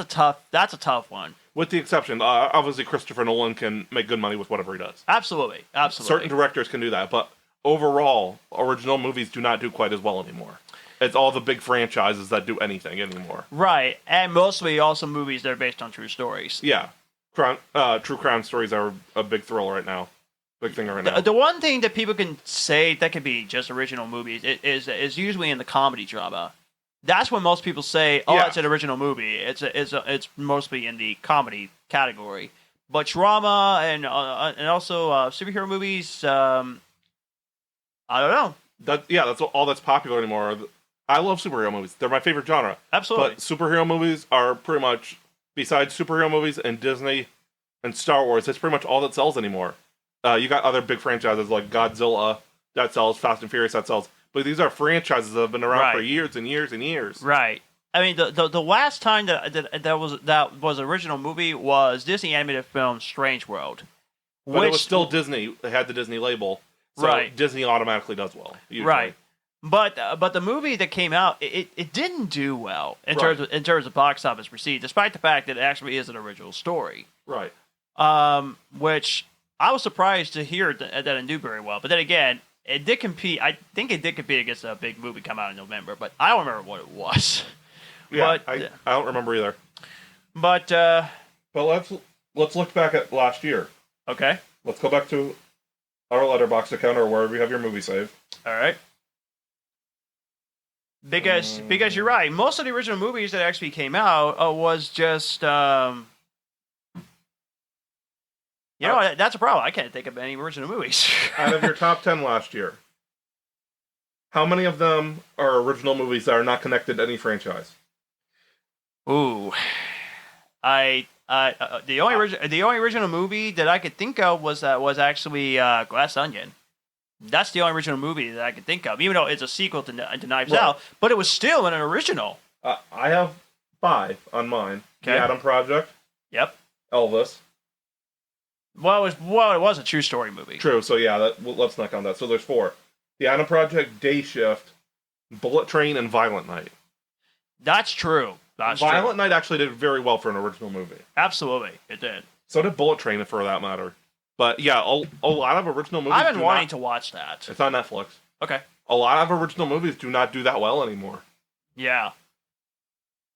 tough one. With the exception, obviously Christopher Nolan can make good money with whatever he does. Absolutely. Certain directors can do that, but overall, original movies do not do quite as well anymore. It's all the big franchises that do anything anymore. Right, and mostly also movies that are based on true stories. Yeah. True crime stories are a big thrill right now. Big thing right now. The one thing that people can say that could be just original movies is usually in the comedy drama. That's when most people say, "Oh, it's an original movie." It's mostly in the comedy category, but drama and also superhero movies. I don't know. That's all that's popular anymore. I love superhero movies. They're my favorite genre. Absolutely. But superhero movies are pretty much, besides superhero movies and Disney and Star Wars, it's pretty much all that sells anymore. You got other big franchises like Godzilla that sells, Fast and Furious that sells. But these are franchises that have been around for years and years and years. Right. I mean, the last time that was an original movie was Disney animated film Strange World. But it was still Disney. They had the Disney label. So Disney automatically does well. Usually. Right. But the movie that came out, it didn't do well in terms of box office receipts, despite the fact that it actually is an original story. Right. Which I was surprised to hear that it did very well. But then again, it did compete. I think it did compete against a big movie come out in November, but I don't remember what it was. Yeah, I don't remember either. But let's look back at last year. Okay. Let's go back to our Letterboxd account or wherever you have your movie saved. All right. Because you're right, most of the original movies that actually came out was just you know, that's a problem. I can't think of any original movies. Out of your top 10 last year, how many of them are original movies that are not connected to any franchise? Ooh, the only original movie that I could think of was actually Glass Onion. That's the only original movie that I could think of, even though it's a sequel to Knives Out, but it was still an original. I have 5 on mine. Okay. The Adam Project. Yep. Elvis. Well, it was a true story movie. True. So yeah, let's not count that. So there's 4: The Adam Project, Day Shift, Bullet Train, and Violent Night. That's true. Violent Night actually did very well for an original movie. Absolutely, it did. So did Bullet Train, for that matter. But yeah, a lot of original movies. I've been wanting to watch that. It's on Netflix. Okay. A lot of original movies do not do that well anymore. Yeah.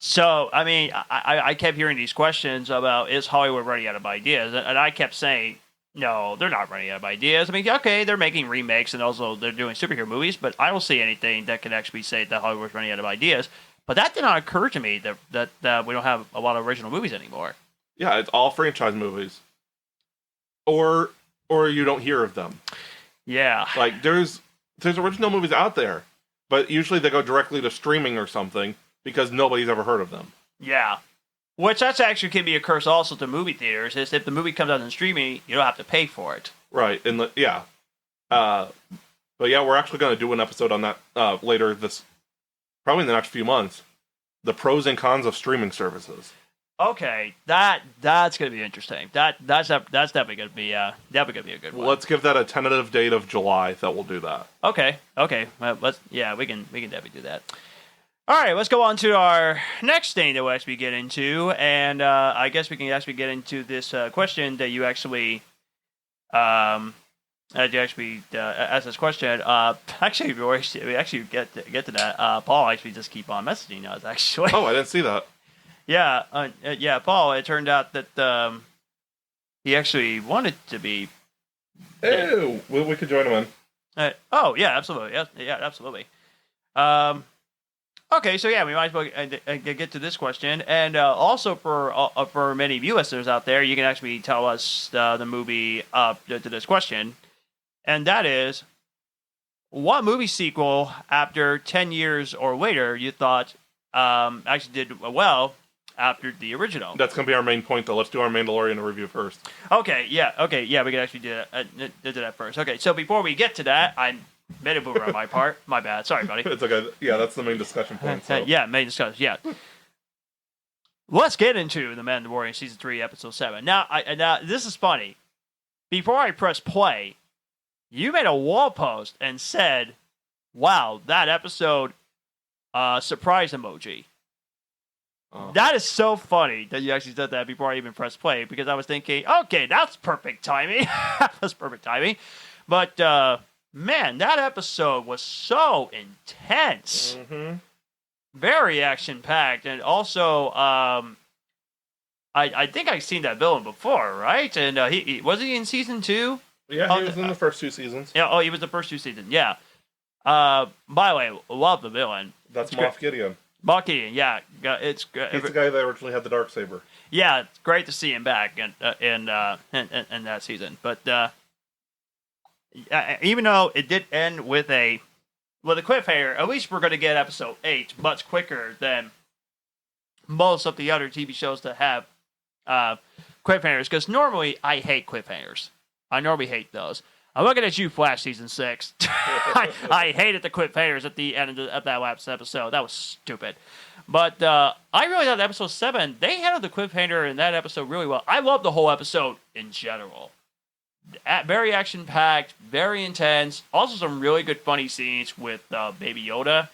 So, I mean, I kept hearing these questions about, is Hollywood running out of ideas? And I kept saying, no, they're not running out of ideas. I mean, okay, they're making remakes and also they're doing superhero movies, but I don't see anything that can actually say that Hollywood's running out of ideas. But that did not occur to me that we don't have a lot of original movies anymore. Yeah, it's all franchise movies. Or you don't hear of them. Yeah. Like, there's original movies out there, but usually they go directly to streaming or something because nobody's ever heard of them. Yeah. Which that's actually can be a curse also to movie theaters, is if the movie comes out in streaming, you don't have to pay for it. Right, and but yeah, we're actually going to do an episode on that later probably in the next few months. The pros and cons of streaming services. Okay, that's going to be interesting. That's definitely going to be a good one. Let's give that a tentative date of July that we'll do that. Okay. We can definitely do that. All right, let's go on to our next thing that we'll actually get into, and I guess we can actually get into this question that you actually asked this question. Actually, we actually get to that. Paul actually just keep on messaging us. Actually. Oh, I didn't see that. Yeah, Paul. It turned out that he actually wanted to be. Ew, we could join him in. Yeah, absolutely. Yeah, absolutely. Okay, so yeah, we might as well get to this question, and also for many of you listeners out there, you can actually tell us the movie to this question, and that is, what movie sequel after 10 years or later you thought actually did well after the original? That's going to be our main point, though. Let's do our Mandalorian review first. Okay, yeah, we can actually do that first. Okay, so before we get to that, I made a boomer on my part. My bad. Sorry, buddy. It's okay. Yeah, that's the main discussion point. So. Yeah, main discussion. Yeah. Let's get into The Mandalorian Season 3, Episode 7. Now, this is funny. Before I press play, you made a wall post and said, wow, that episode, surprise emoji. Oh. That is so funny that you actually said that before I even pressed play, because I was thinking, okay, that's perfect timing. That's perfect timing. But, man, that episode was so intense. Mm-hmm. Very action-packed. And also, I think I've seen that villain before, right? And he was he in Season 2? Yeah, he was in the first 2 seasons. Yeah, he was the first 2 seasons, yeah. By the way, love the villain. That's Moff Gideon. Moff Gideon, yeah. He's the guy that originally had the Darksaber. Yeah, it's great to see him back in that season. But even though it did end with a cliffhanger, at least we're going to get episode 8 much quicker than most of the other TV shows that have cliffhangers. Because normally I hate cliffhangers. I normally hate those. I'm looking at you, Flash Season 6. I hated the cliffhangers at the end of that last episode. That was stupid. But I really thought episode 7, they handled the cliffhanger in that episode really well. I love the whole episode in general. Very action-packed, very intense. Also some really good funny scenes with Baby Yoda.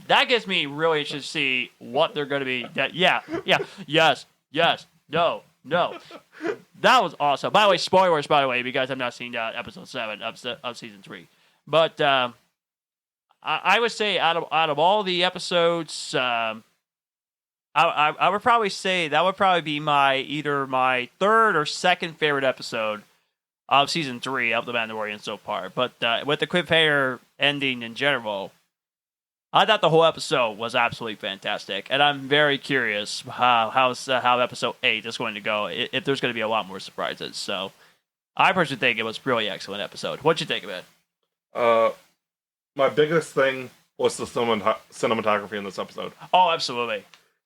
That gets me really interested to see what they're going to be. Yes, no. That was awesome. By the way, spoilers, if you guys have not seen episode 7 of Season 3. But I would say out of all the episodes, I would probably say that would probably be either my third or second favorite episode of Season 3 of The Mandalorian so far. But with the cliffhanger ending in general, I thought the whole episode was absolutely fantastic. And I'm very curious how episode 8 is going to go, if there's going to be a lot more surprises. So I personally think it was a really excellent episode. What'd you think of it? My biggest thing was the cinematography in this episode. Oh, absolutely.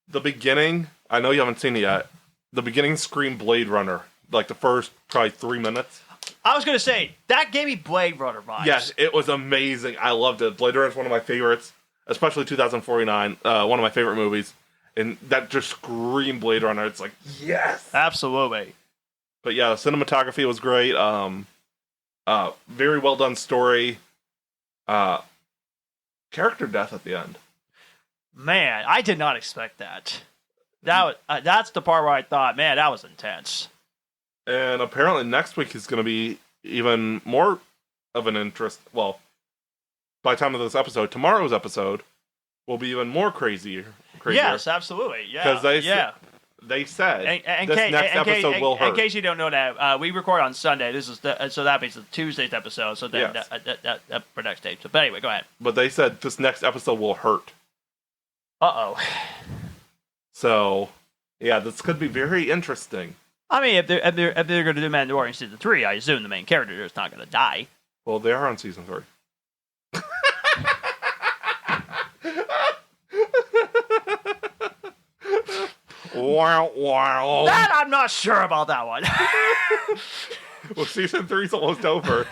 The beginning, I know you haven't seen it yet, the beginning screamed Blade Runner, like the first probably 3 minutes. I was going to say, that gave me Blade Runner vibes. Yes, it was amazing. I loved it. Blade Runner is one of my favorites, especially 2049, one of my favorite movies. And that just screamed Blade Runner. It's like, yes! Absolutely. But yeah, the cinematography was great. Very well done story. Character death at the end. Man, I did not expect that. That's the part where I thought, man, that was intense. And apparently next week is going to be even more of an interest. Well, by the time of this episode, tomorrow's episode will be even more crazier crazier. Yes, absolutely. Yeah. Because they said And this next episode will hurt. In case you don't know that, we record on Sunday. This is so that means Tuesday's episode. So then Yes. that for next tape. So, but anyway, go ahead. But they said this next episode will hurt. Uh-oh. So, yeah, this could be very interesting. I mean, if they're going to do Mandalorian season 3, I assume the main character is not going to die. Well, they are on season 3. Wow, wow. That I'm not sure about that one. Well, season 3's almost over.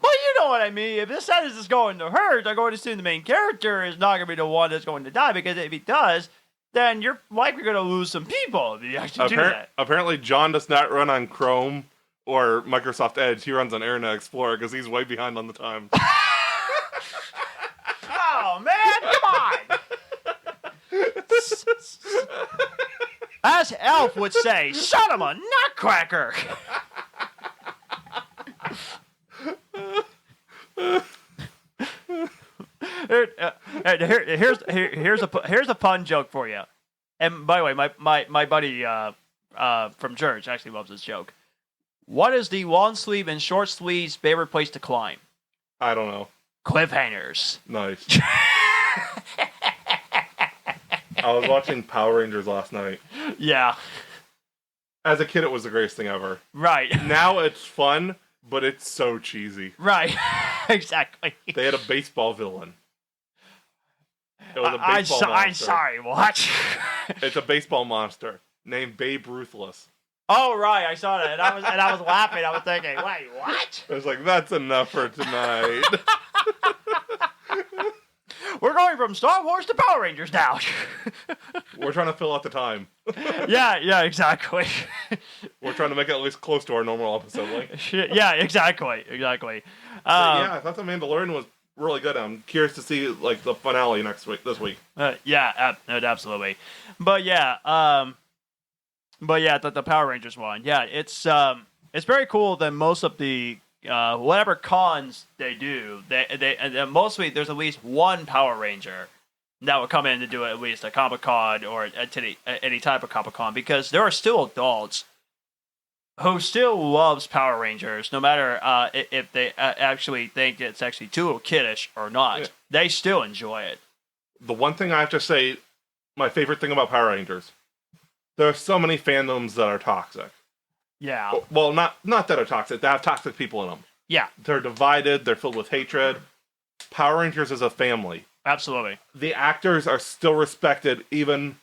Well, you know what I mean. If this sentence is going to hurt, I'm going to assume the main character is not going to be the one that's going to die, because if he does, then you're likely going to lose some people if you actually do that. Apparently, John does not run on Chrome or Microsoft Edge. He runs on Internet Explorer because he's way behind on the time. Oh, man, come on. As Elf would say, son of a nutcracker. Here's a pun joke for you. And by the way, my buddy from church actually loves this joke. What is the long sleeve and short sleeve's favorite place to climb? I don't know. Cliffhangers. Nice. I was watching Power Rangers last night. Yeah. As a kid, it was the greatest thing ever. Right. Now it's fun, but it's so cheesy. Right. Exactly. They had a baseball villain. It was a baseball monster. I'm sorry, what? It's a baseball monster named Babe Ruthless. Oh, right, I saw that, and I was laughing. I was thinking, wait, what? I was like, that's enough for tonight. We're going from Star Wars to Power Rangers now. We're trying to fill out the time. Yeah, exactly. We're trying to make it at least close to our normal episode length. Yeah, exactly. I thought the Mandalorian was really good. I'm curious to see like the finale this week. Yeah, absolutely. But yeah, the Power Rangers one. Yeah, it's very cool that most of the whatever cons they do, they mostly there's at least one Power Ranger that would come in to do at least a Comic-Con or any type of Comic-Con, because there are still adults who still loves Power Rangers, no matter if they actually think it's actually too kiddish or not. Yeah. They still enjoy it. The one thing I have to say, my favorite thing about Power Rangers, there are so many fandoms that are toxic. Yeah. Well, not that are toxic. They have toxic people in them. Yeah. They're divided. They're filled with hatred. Power Rangers is a family. Absolutely. The actors are still respected, even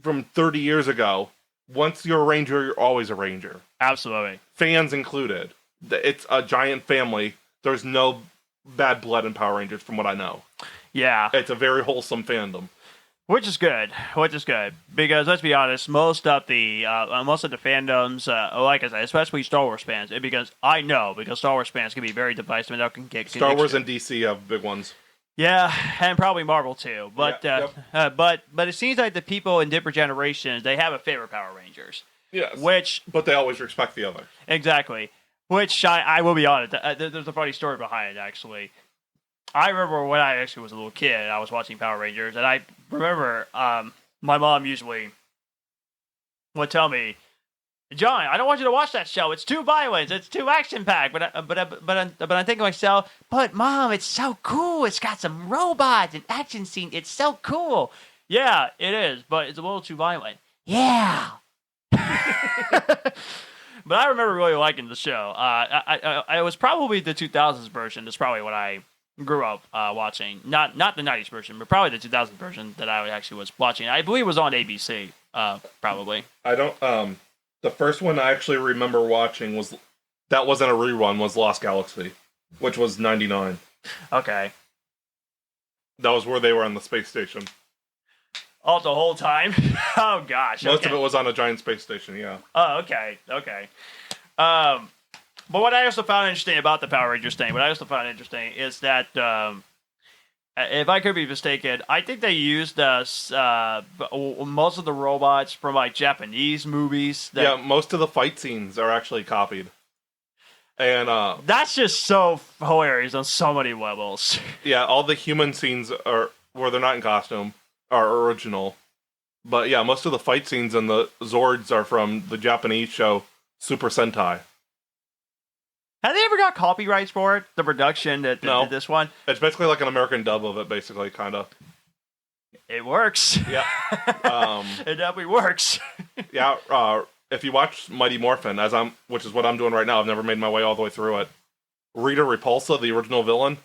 from 30 years ago. Once you're a Ranger, you're always a Ranger. Absolutely. Fans included. It's a giant family. There's no bad blood in Power Rangers, from what I know. Yeah. It's a very wholesome fandom. Which is good. Because let's be honest, most of the fandoms, like I said, especially Star Wars fans, because Star Wars fans can be very divisive and Star Wars and DC have big ones. Yeah, and probably Marvel too. But but it seems like the people in different generations, they have a favorite Power Rangers. Yes. But they always respect the other. Exactly. Which I will be honest, there's a funny story behind it, actually. I remember when I actually was a little kid, I was watching Power Rangers, and I remember my mom usually would tell me, John, I don't want you to watch that show. It's too violent. It's too action-packed. But I'm thinking to myself, but Mom, it's so cool. It's got some robots and action scene. It's so cool. Yeah, it is, but it's a little too violent. Yeah. But I remember really liking the show. I was probably the 2000s version. That's probably what I grew up watching. Not the 90s version, but probably the 2000s version that I actually was watching. I believe it was on ABC, probably. I don't... The first one I actually remember watching was wasn't a rerun, was Lost Galaxy, which was 99. Okay. That was where they were on the space station. Oh, the whole time? Oh, gosh. Most of it was on a giant space station, yeah. Oh, okay. But what I also found interesting about the Power Rangers thing, is that, if I could be mistaken, I think they used most of the robots from like Japanese movies. Most of the fight scenes are actually copied. And That's just so hilarious on so many levels. yeah, all the human scenes are where they're not in costume are original. But yeah, most of the fight scenes and the Zords are from the Japanese show Super Sentai. Have they ever got copyrights for it? The production that No. did this one? It's basically like an American dub of it, basically, kind of. It works. Yeah. It definitely works. Yeah. If you watch Mighty Morphin, which is what I'm doing right now, I've never made my way all the way through it. Rita Repulsa, the original villain,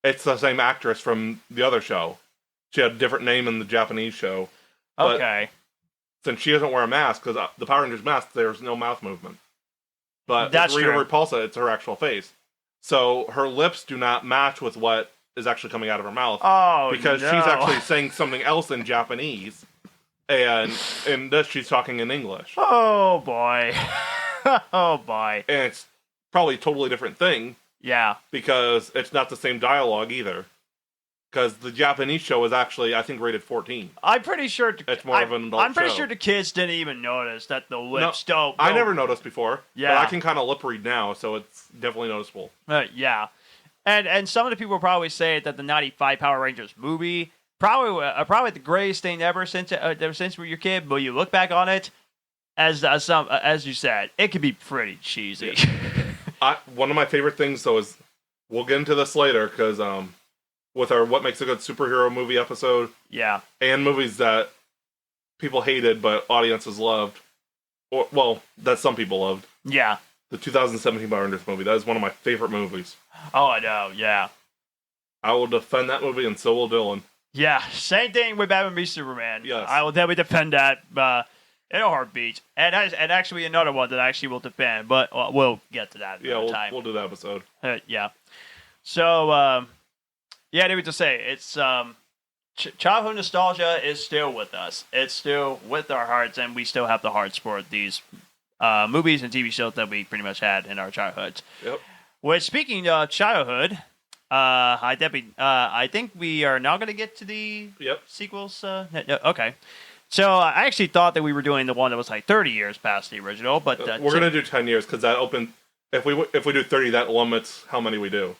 it's the same actress from the other show. She had a different name in the Japanese show. Okay. Since she doesn't wear a mask, because the Power Rangers mask, there's no mouth movement. But That's Rita true. Repulsa, it's her actual face. So her lips do not match with what is actually coming out of her mouth. Oh, because no. she's actually saying something else in Japanese. And in this, she's talking in English. Oh, boy. Oh, boy. And it's probably a totally different thing. Yeah. Because it's not the same dialogue either. Because the Japanese show is actually, I think, rated 14. I'm pretty sure It's more of an adult I'm pretty show. sure the kids didn't even notice that the lips don't. I never noticed before. Yeah. But I can kind of lip read now, so it's definitely noticeable. Yeah. And some of the people probably say that the '95 Power Rangers movie probably the greatest thing ever since we were your kid. But you look back on it, as you said, it could be pretty cheesy. Yeah. One of my favorite things, though, is we'll get into this later because with our What Makes a Good Superhero Movie episode, Yeah. and movies that people hated but audiences loved, or well, that some people loved. Yeah. The 2017 Power Rangers movie. That is one of my favorite movies. Oh, I know. Yeah. I will defend that movie, and so will Dylan. Yeah. Same thing with Batman v Superman. Yes. I will definitely defend that in a heartbeat. And actually another one that I actually will defend, but we'll get to that Yeah, another time. we'll do that episode. Yeah. So, yeah, I didn't to say it's childhood nostalgia is still with us. It's still with our hearts, and we still have the hearts for these movies and TV shows that we pretty much had in our childhoods. Yep. Which, speaking of childhood, I think we are now going to get to the sequels. Okay. So I actually thought that we were doing the one that was like 30 years past the original, but we're gonna do 10 years because that opened. If we do 30, that limits how many we do.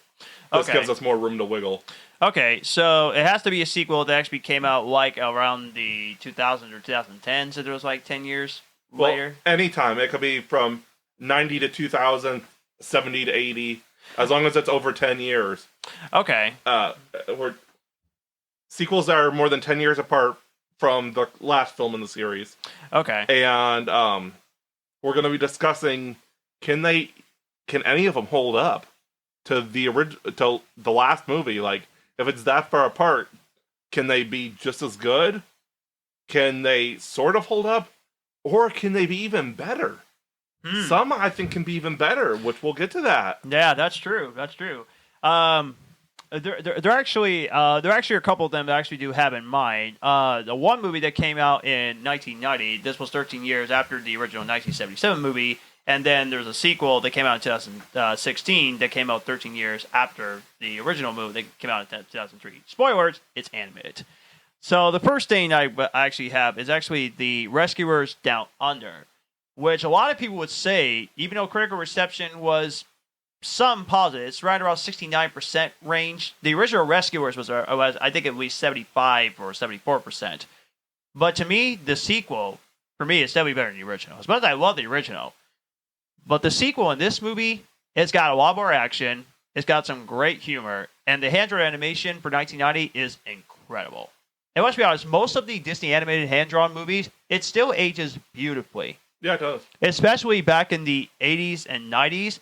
This gives us more room to wiggle. Okay, so it has to be a sequel that actually came out like around the 2000s or 2010, so there was like 10 years later. Anytime. It could be from 90 to 2000, 70 to 80, as long as it's over 10 years. Okay. Sequels are more than 10 years apart from the last film in the series. Okay. And we're going to be discussing can any of them hold up to the last movie? Like, if it's that far apart, can they be just as good? Can they sort of hold up? Or can they be even better? Some, I think, can be even better, which we'll get to that. Yeah, that's true. That's true. There actually a couple of them that I actually do have in mind. The one movie that came out in 1990, this was 13 years after the original 1977 movie, and then there's a sequel that came out in 2016 that came out 13 years after the original movie that came out in 2003. Spoilers, it's animated. So the first thing I actually have is actually the Rescuers Down Under, which a lot of people would say, even though critical reception was some positive, it's right around 69% range. The original Rescuers was I think at least 75 or 74%. But to me, the sequel, for me, is definitely better than the original. As much as I love the original, but the sequel in this movie, it's got a lot more action, it's got some great humor, and the hand-drawn animation for 1990 is incredible. And let's be honest, most of the Disney animated hand-drawn movies, it still ages beautifully. Yeah, it does. Especially back in the 80s and 90s,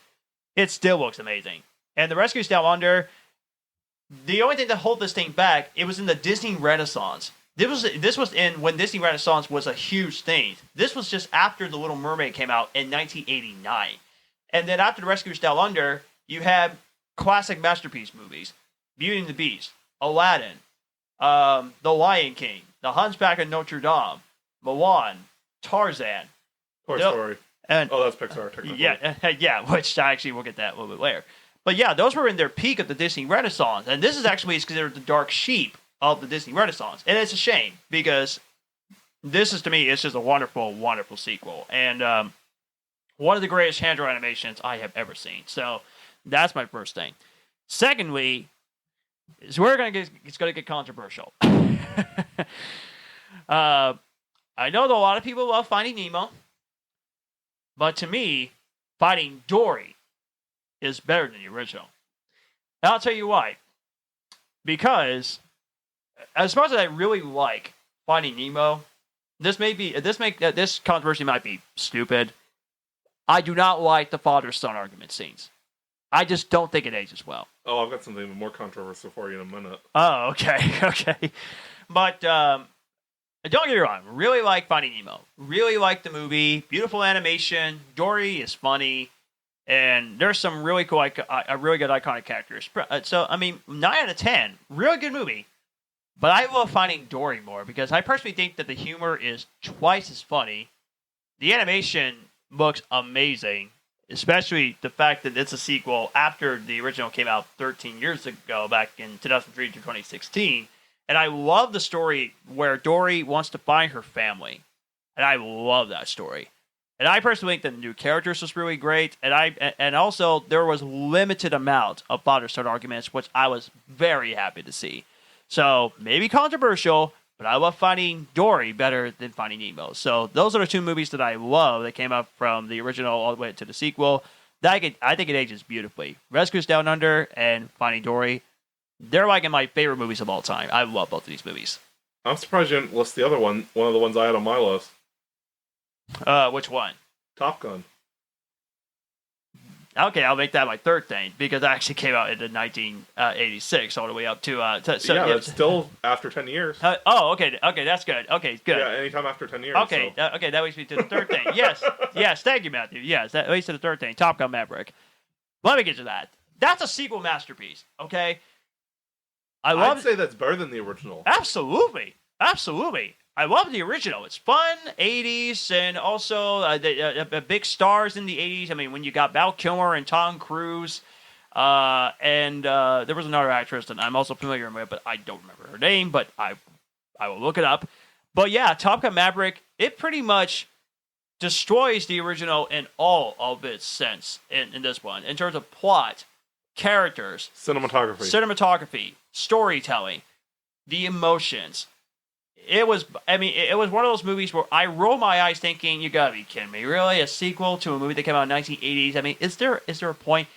it still looks amazing. And the Rescuers Down Under, the only thing that held this thing back, it was in the Disney Renaissance. This was in when Disney Renaissance was a huge thing. This was just after The Little Mermaid came out in 1989. And then after the Rescuers Down Under, you had classic masterpiece movies. Beauty and the Beast, Aladdin, The Lion King, The Hunchback of Notre Dame, Mulan, Tarzan. Toy Story. And, that's Pixar, technically. Yeah, which actually we'll get that a little bit later. But yeah, those were in their peak of the Disney Renaissance. And this is actually considered the dark sheep of the Disney Renaissance. And it's a shame, because this is, to me, it's just a wonderful, wonderful sequel. And one of the greatest hand-drawn animations I have ever seen. So that's my first thing. Secondly, is it's gonna get controversial. I know that a lot of people love Finding Nemo, but to me, Finding Dory is better than the original. And I'll tell you why. Because as much as I really like Finding Nemo, this controversy might be stupid. I do not like the father-son argument scenes. I just don't think it ages well. Oh, I've got something even more controversial for you in a minute. Oh, okay, okay. But don't get me wrong, really like Finding Nemo. Really like the movie. Beautiful animation. Dory is funny. And there's some really cool, really good iconic characters. So, I mean, 9 out of 10. Really good movie. But I love Finding Dory more because I personally think that the humor is twice as funny. The animation looks amazing, especially the fact that it's a sequel after the original came out 13 years ago, back in 2003 to 2016. And I love the story where Dory wants to find her family. And I love that story. And I personally think the new characters was really great, and also there was limited amount of father-son arguments, which I was very happy to see. So maybe controversial, but I love Finding Dory better than Finding Nemo. So those are the two movies that I love that came up from the original all the way to the sequel. I think it ages beautifully. Rescuers Down Under and Finding Dory, they're like in my favorite movies of all time. I love both of these movies. I'm surprised you didn't list the other one. One of the ones I had on my list. Which one? Top Gun. Okay, I'll make that my third thing because that actually came out in 1986, all the way up to. That's still after 10 years. Okay, that's good. Okay, good. Yeah, anytime after 10 years. Okay, so. Okay, that leads me to the third thing. Yes, thank you, Matthew. Yes, that leads to the third thing. Top Gun Maverick. Let me get to that. That's a sequel masterpiece. Okay, I'd say that's better than the original. Absolutely. I love the original. It's fun, 80s, and also the big stars in the 80s. I mean, when you got Val Kilmer and Tom Cruise, and there was another actress that I'm also familiar with, but I don't remember her name, but I will look it up. But yeah, Top Gun Maverick, it pretty much destroys the original in all of its sense in this one, in terms of plot, characters, cinematography, storytelling, the emotions. It was one of those movies where I roll my eyes thinking, you gotta be kidding me. Really? A sequel to a movie that came out in the 1980s? I mean, is there a point?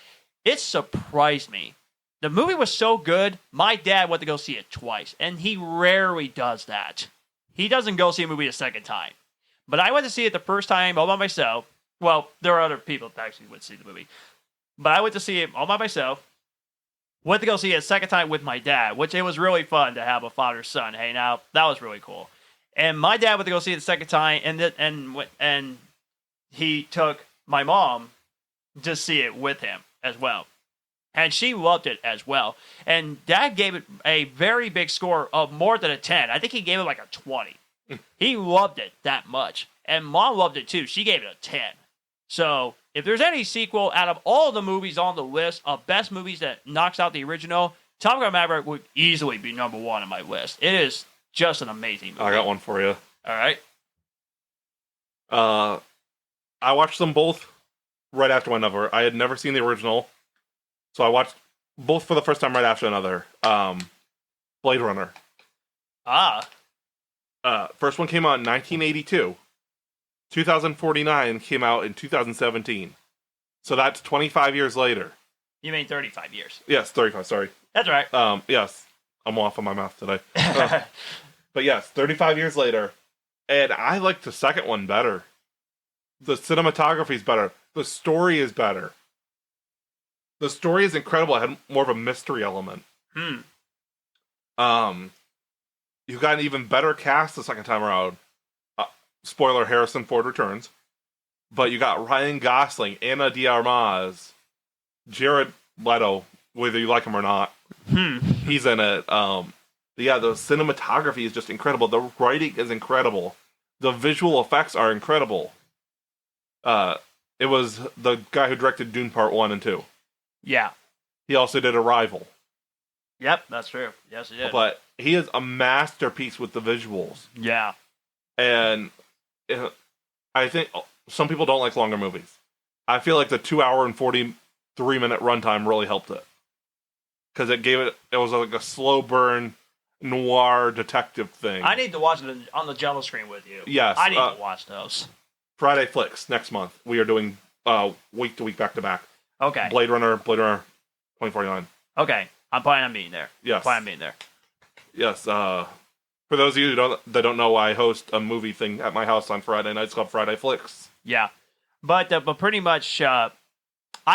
It surprised me. The movie was so good, my dad went to go see it twice, and he rarely does that. He doesn't go see a movie a second time. But I went to see it the first time all by myself. Well, there are other people that actually would see the movie. But I went to see it all by myself. Went to go see it a second time with my dad, which it was really fun to have a father-son hang out. That was really cool. And my dad went to go see it the second time, and he took my mom to see it with him as well. And she loved it as well. And Dad gave it a very big score of more than a 10. I think he gave it like a 20. He loved it that much. And Mom loved it too. She gave it a 10. So if there's any sequel out of all the movies on the list of best movies that knocks out the original, Top Gun Maverick would easily be number one on my list. It is just an amazing movie. I got one for you. All right. I watched them both right after one another. I had never seen the original, so I watched both for the first time right after another. Blade Runner. First one came out in 1982. 2049 came out in 2017. So that's 25 years later. You mean 35 years? Yes, 35, sorry. That's right. Yes, I'm off on my math today. But yes, 35 years later. And I like the second one better. The cinematography is better. The story is better. The story is incredible. It had more of a mystery element. You got an even better cast the second time around. Spoiler, Harrison Ford returns. But you got Ryan Gosling, Ana de Armas, Jared Leto, whether you like him or not. He's in it. Yeah, the cinematography is just incredible. The writing is incredible. The visual effects are incredible. It was the guy who directed Dune Part 1 and 2. Yeah. He also did Arrival. Yep, that's true. Yes, he did. But he is a masterpiece with the visuals. Yeah. And I think some people don't like longer movies. I feel like the 2 hour and 43-minute runtime really helped it. Because it was like a slow burn noir detective thing. I need to watch it on the jello screen with you. Yes. I need to watch those. Friday Flicks next month. We are doing week to week, back to back. Okay. Blade Runner 2049. Okay. I'm planning on being there. Yes. Yes. For those of you that don't know, I host a movie thing at my house on Friday nights called Friday Flicks. Yeah. But pretty much, I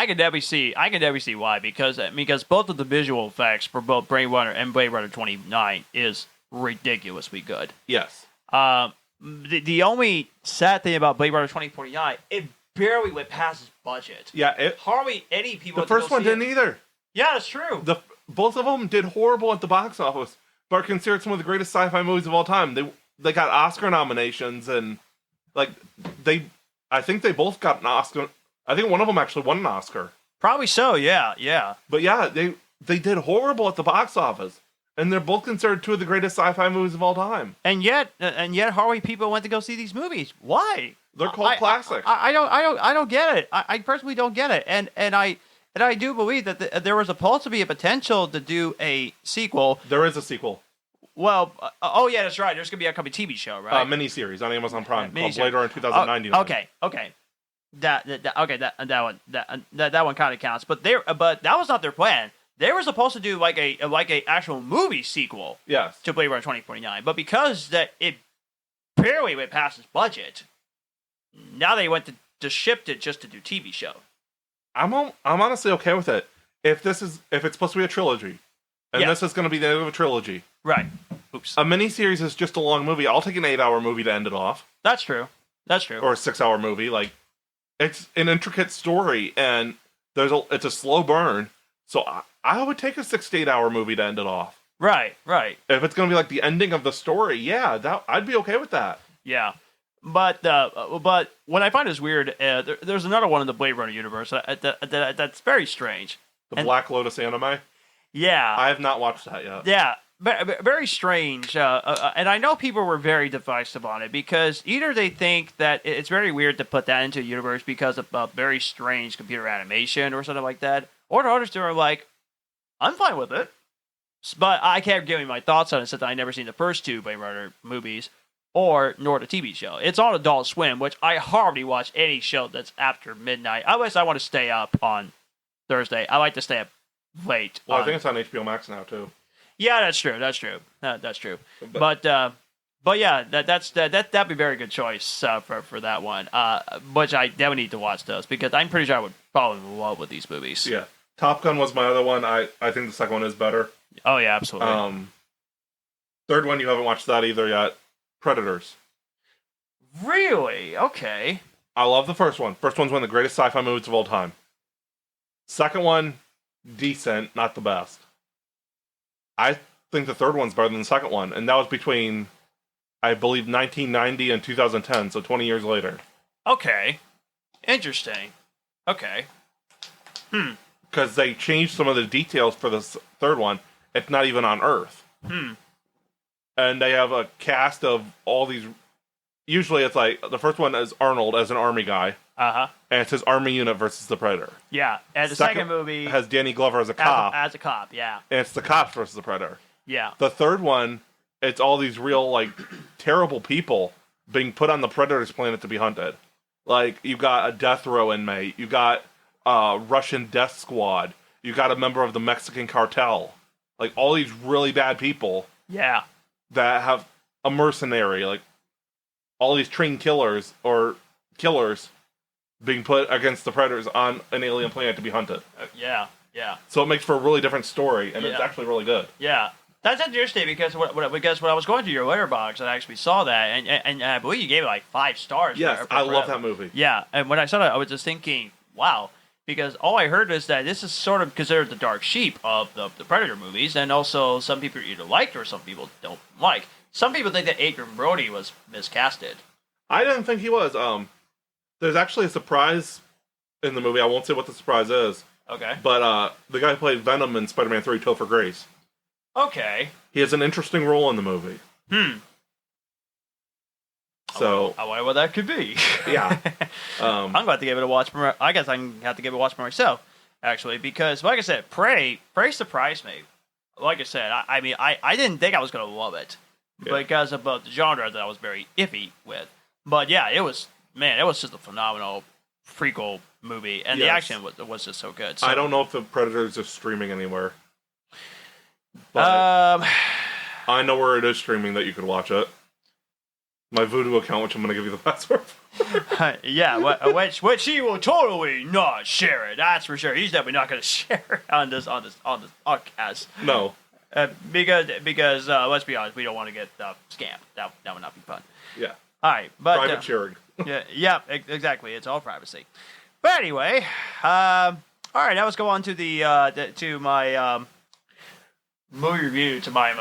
can definitely see why, because both of the visual effects for both Blade Runner and Blade Runner 29 is ridiculously good. Yes. The only sad thing about Blade Runner 2049, it barely went past its budget. Yeah. Hardly any people. The first one didn't either. Yeah, that's true. Both of them did horrible at the box office, but are considered some of the greatest sci-fi movies of all time. They got Oscar nominations, and I think they both got an Oscar. I think one of them actually won an Oscar. Probably so, yeah. But yeah, they did horrible at the box office, and they're both considered two of the greatest sci-fi movies of all time. And yet, hardly people went to go see these movies. Why? They're called classics. I don't get it. I personally don't get it. And I do believe that there was supposed to be a potential to do a sequel. There is a sequel. Well, oh yeah, that's right. There's gonna be a coming TV show, right? Miniseries on Amazon Prime called Miniseries. Blade Runner 2099. Okay. That one kind of counts, but that was not their plan. They were supposed to do like a actual movie sequel. Yes. To Blade Runner 2049, but because that it barely went past its budget, now they went to shift it just to do TV show. I'm honestly okay with it. If it's supposed to be a trilogy, and this is going to be the end of a trilogy, right? Oops. A miniseries is just a long movie. I'll take an 8-hour movie to end it off. That's true. Or a 6-hour movie. Like, it's an intricate story, and it's a slow burn. So I would take a 6 to 8 hour movie to end it off. Right. If it's going to be like the ending of the story, yeah, I'd be okay with that. Yeah. But what I find is weird, there's another one in the Blade Runner universe that's very strange. The Black Lotus anime? Yeah. I have not watched that yet. Yeah. Very strange. And I know people were very divisive on it, because either they think that it's very weird to put that into a universe because of very strange computer animation or something like that, or others who are like, I'm fine with it. But I can't give you my thoughts on it since I never seen the first two Blade Runner movies, nor the TV show. It's on Adult Swim, which I hardly watch any show that's after midnight, unless I want to stay up on Thursday. I like to stay up late. Well, I think it's on HBO Max now too. Yeah, that's true. That's true. But yeah, that'd be a very good choice for that one. Which I definitely need to watch those, because I'm pretty sure I would fall in love with these movies. Yeah, Top Gun was my other one. I think the second one is better. Oh yeah, absolutely. Third one, you haven't watched that either yet. Predators. Really? Okay. I love the first one. First one's one of the greatest sci-fi movies of all time. Second one, decent, not the best. I think the third one's better than the second one, and that was between, I believe, 1990 and 2010, so 20 years later. Okay. Interesting. Okay. Because they changed some of the details for the third one. It's not even on Earth. And they have a cast of all these... Usually it's like, the first one is Arnold as an army guy. Uh-huh. And it's his army unit versus the Predator. Yeah, and the second movie... has Danny Glover as a cop. As a cop, yeah. And it's the cops versus the Predator. Yeah. The third one, it's all these real, like, terrible people being put on the Predator's planet to be hunted. Like, you got a death row inmate. You got a Russian death squad. You got a member of the Mexican cartel. Like, all these really bad people. Yeah. That have a mercenary. Like, all these trained killers being put against the Predators on an alien planet to be hunted. Yeah. So it makes for a really different story, and it's actually really good. Yeah. That's interesting, because when I was going through your letterbox, I actually saw that, and I believe you gave it like 5 stars. Yes, I love that movie. Yeah, and when I saw that, I was just thinking, wow, because all I heard is that this is sort of considered the dark sheep of the Predator movies, and also some people either liked or some people don't like. Some people think that Adrian Brody was miscasted. I didn't think he was. There's actually a surprise in the movie. I won't say what the surprise is. Okay. But the guy who played Venom in Spider-Man 3, Topher Grace. Okay. He has an interesting role in the movie. So I wonder what that could be. yeah, I'm going to have to give it a watch. I guess I'm going to have to give it a watch for myself, actually, because like I said, Prey surprised me. Like I said, I mean, I didn't think I was going to love it because of the genre that I was very iffy with. But yeah, it was just a phenomenal prequel movie, and the action was just so good. So, I don't know if the Predators are streaming anywhere, but I know where it is streaming that you could watch it. My Voodoo account, which I'm going to give you the password. Yeah, which he will totally not share it. That's for sure. He's definitely not going to share it on this podcast. No, because let's be honest, we don't want to get scammed. That would not be fun. Yeah. All right, but private sharing. yeah, exactly. It's all privacy. But anyway, all right. Now let's go on to to my movie review, to my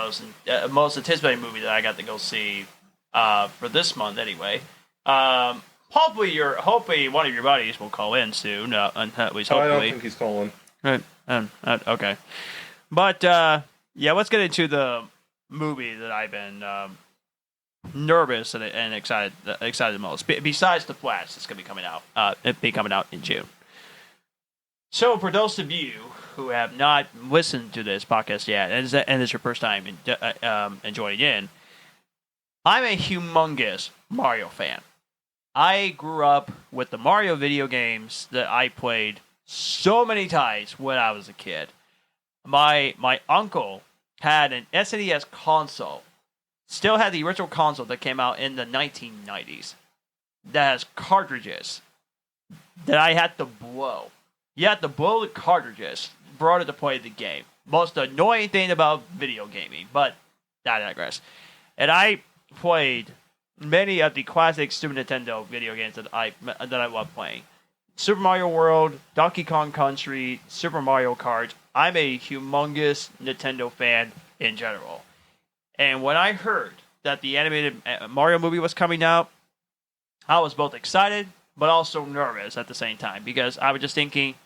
most anticipated movie that I got to go see for this month. Anyway, hopefully one of your buddies will call in soon. At least hopefully. I don't think he's calling. Right. Okay. But yeah, let's get into the movie that I've been nervous and excited the most. Besides The Flash, it's gonna be coming out. It'll be coming out in June. So for those of you who have not listened to this podcast yet, and it's your first time in joining in, I'm a humongous Mario fan. I grew up with the Mario video games that I played so many times when I was a kid. My uncle had an SNES console. Still had the original console that came out in the 1990s. That has cartridges that I had to blow. You had to blow the cartridges in order to play the game. Most annoying thing about video gaming, but I digress. And I played many of the classic Super Nintendo video games that I love playing. Super Mario World, Donkey Kong Country, Super Mario Kart. I'm a humongous Nintendo fan in general. And when I heard that the animated Mario movie was coming out, I was both excited but also nervous at the same time, because I was just thinking,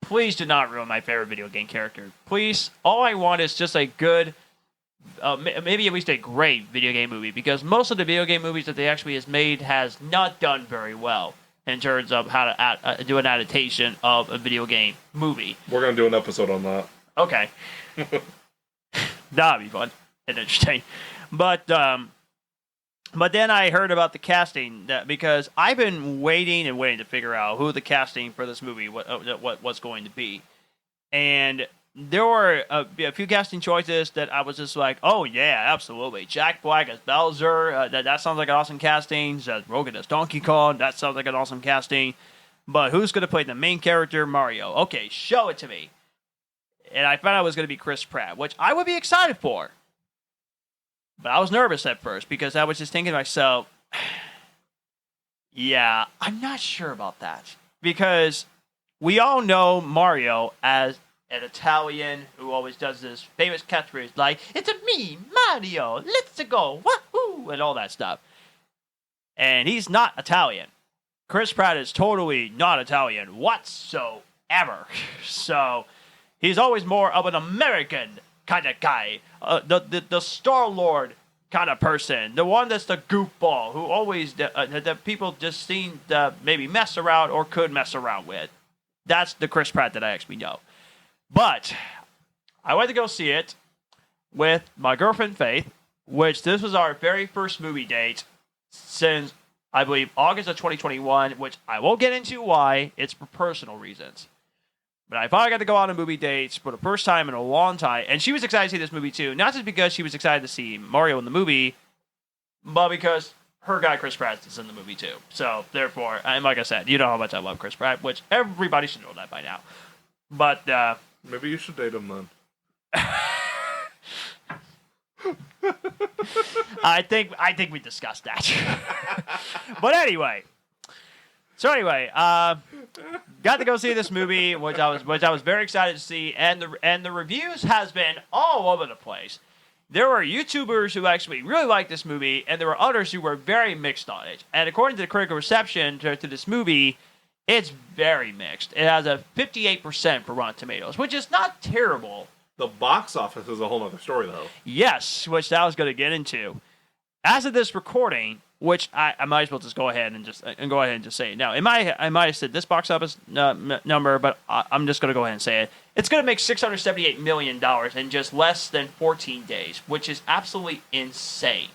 please do not ruin my favorite video game character. Please, all I want is just a good, maybe at least a great video game movie, because most of the video game movies that they actually has made has not done very well in terms of how to do an adaptation of a video game movie. We're going to do an episode on that. Okay. That'd be fun and interesting. But then I heard about the casting, because I've been waiting to figure out who the casting for this movie what's going to be. And there were a few casting choices that I was just like, oh yeah, absolutely. Jack Black as Bowser, that sounds like an awesome casting. Seth Rogen as Donkey Kong, that sounds like an awesome casting. But who's going to play the main character, Mario? Okay, show it to me. And I found out it was going to be Chris Pratt, which I would be excited for. But I was nervous at first, because I was just thinking to myself, yeah, I'm not sure about that. Because we all know Mario as an Italian who always does this famous catchphrase like, "It's me, Mario, let's go, wahoo," and all that stuff. And he's not Italian. Chris Pratt is totally not Italian whatsoever. So he's always more of an American kind of guy, the Star-Lord kind of person, the one that's the goofball who always that people just seem to maybe mess around or could mess around with. That's the Chris Pratt that I actually know. But I went to go see it with my girlfriend Faith, which this was our very first movie date since, I believe, August of 2021, which I won't get into why. It's for personal reasons. But I finally got to go on a movie dates for the first time in a long time. And she was excited to see this movie too. Not just because she was excited to see Mario in the movie, but because her guy Chris Pratt is in the movie too. So therefore, and like I said, you know how much I love Chris Pratt, which everybody should know that by now. But maybe you should date him then. I think we discussed that. But anyway. So anyway, got to go see this movie, which I was very excited to see, and the reviews has been all over the place. There were YouTubers who actually really liked this movie, and there were others who were very mixed on it. And according to the critical reception to this movie, it's very mixed. It has a 58% for Rotten Tomatoes, which is not terrible. The box office is a whole other story, though. Yes, which I was going to get into. As of this recording, which I might as well just go ahead and just say it now. I might have said this box office number, but I'm just going to go ahead and say it. It's going to make $678 million in just less than 14 days, which is absolutely insane.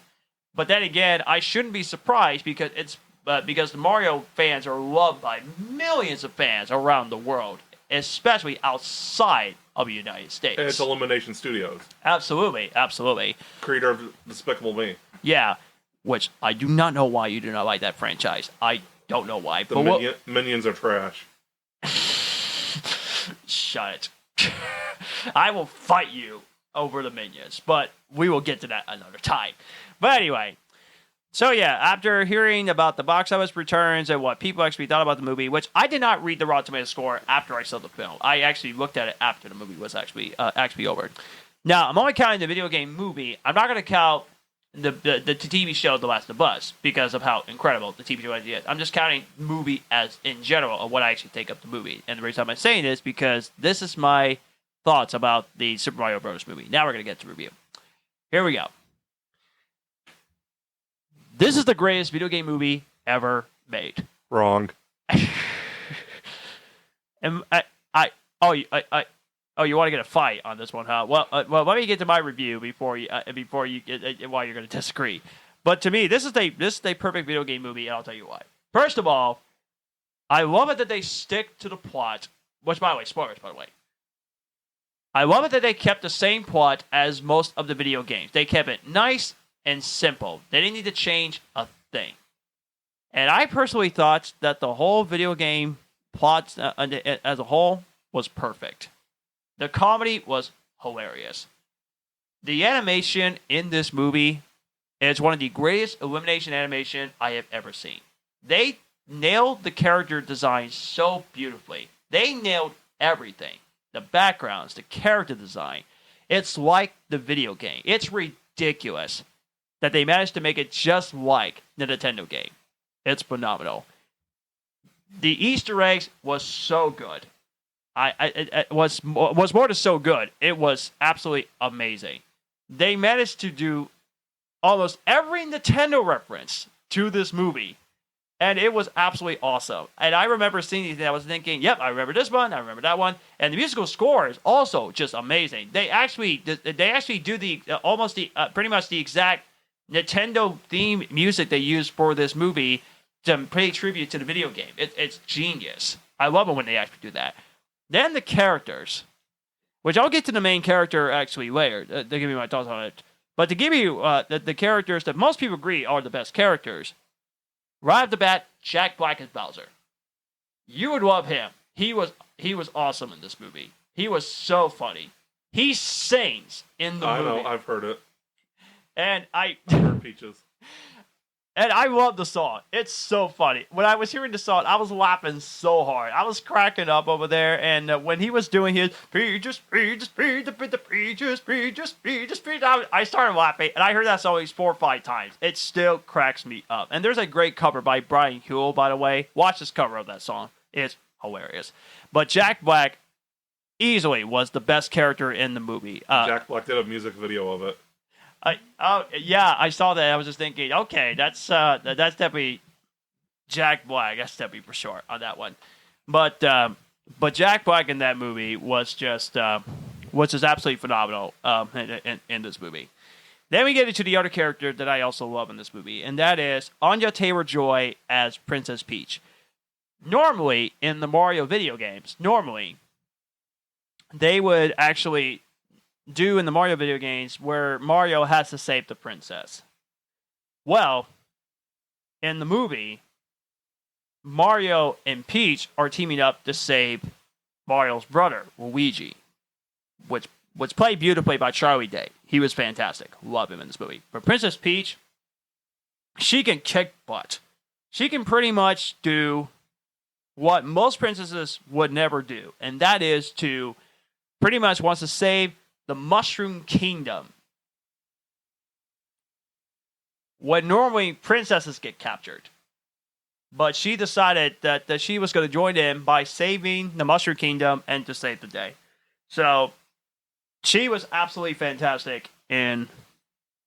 But then again, I shouldn't be surprised because because the Mario fans are loved by millions of fans around the world, especially outside of the United States. And it's Illumination Studios. Absolutely. Creator of Despicable Me. Yeah, which I do not know why you do not like that franchise. I don't know why. The Minions are trash. Shut it. I will fight you over the Minions, but we will get to that another time. But anyway, so yeah, after hearing about the box office returns and what people actually thought about the movie, which I did not read the Rotten Tomatoes score after I saw the film. I actually looked at it after the movie was actually over. Now, I'm only counting the video game movie. I'm not going to count the TV show The Last of Us because of how incredible the TV show is. I'm just counting the movie as in general of what I actually take up the movie. And the reason I'm saying this because this is my thoughts about the Super Mario Bros. Movie. Now we're going to get to review. Here we go. This is the greatest video game movie ever made. Wrong. And you want to get a fight on this one, huh? Well, let me get to my review before you get why you're going to disagree. But to me, this is a perfect video game movie, and I'll tell you why. First of all, I love it that they stick to the plot. Which, by the way, spoilers, by the way. I love it that they kept the same plot as most of the video games. They kept it nice and simple. They didn't need to change a thing. And I personally thought that the whole video game plot as a whole was perfect. The comedy was hilarious. The animation in this movie is one of the greatest illumination animation I have ever seen. They nailed the character design so beautifully. They nailed everything. The backgrounds, the character design. It's like the video game. It's ridiculous that they managed to make it just like the Nintendo game. It's phenomenal. The Easter eggs was so good. It was more than so good. It was absolutely amazing. They managed to do almost every Nintendo reference to this movie, and it was absolutely awesome. And I remember seeing these, and I was thinking, "Yep, I remember this one. I remember that one." And the musical score is also just amazing. They actually do pretty much the exact Nintendo theme music they used for this movie to pay tribute to the video game. It's genius. I love it when they actually do that. Then the characters, which I'll get to the main character actually later. To give you my thoughts on it. But to give you the characters that most people agree are the best characters, right off the bat, Jack Black as Bowser. You would love him. He was awesome in this movie. He was so funny. He sings in the movie. I know, I've heard it. And I've heard Peaches. And I love the song. It's so funny. When I was hearing the song, I was laughing so hard. I was cracking up over there. And when he was doing his Peaches, I started laughing. And I heard that song at least 4 or 5 times. It still cracks me up. And there's a great cover by Brian Huell, by the way. Watch this cover of that song. It's hilarious. But Jack Black easily was the best character in the movie. Jack Black did a music video of it. I saw that. I was just thinking, okay, that's definitely Jack Black. That's definitely for sure on that one. But Jack Black in that movie was just absolutely phenomenal in this movie. Then we get into the other character that I also love in this movie, and that is Anya Taylor-Joy as Princess Peach. Normally, in the Mario video games, they would actually do in the Mario video games where Mario has to save the princess. Well, in the movie, Mario and Peach are teaming up to save Mario's brother, Luigi, which was played beautifully by Charlie Day. He was fantastic. Love him in this movie. But Princess Peach, she can kick butt. She can pretty much do what most princesses would never do, and that is to pretty much wants to save the Mushroom Kingdom. When normally princesses get captured. But she decided that she was going to join in by saving the Mushroom Kingdom and to save the day. So, she was absolutely fantastic in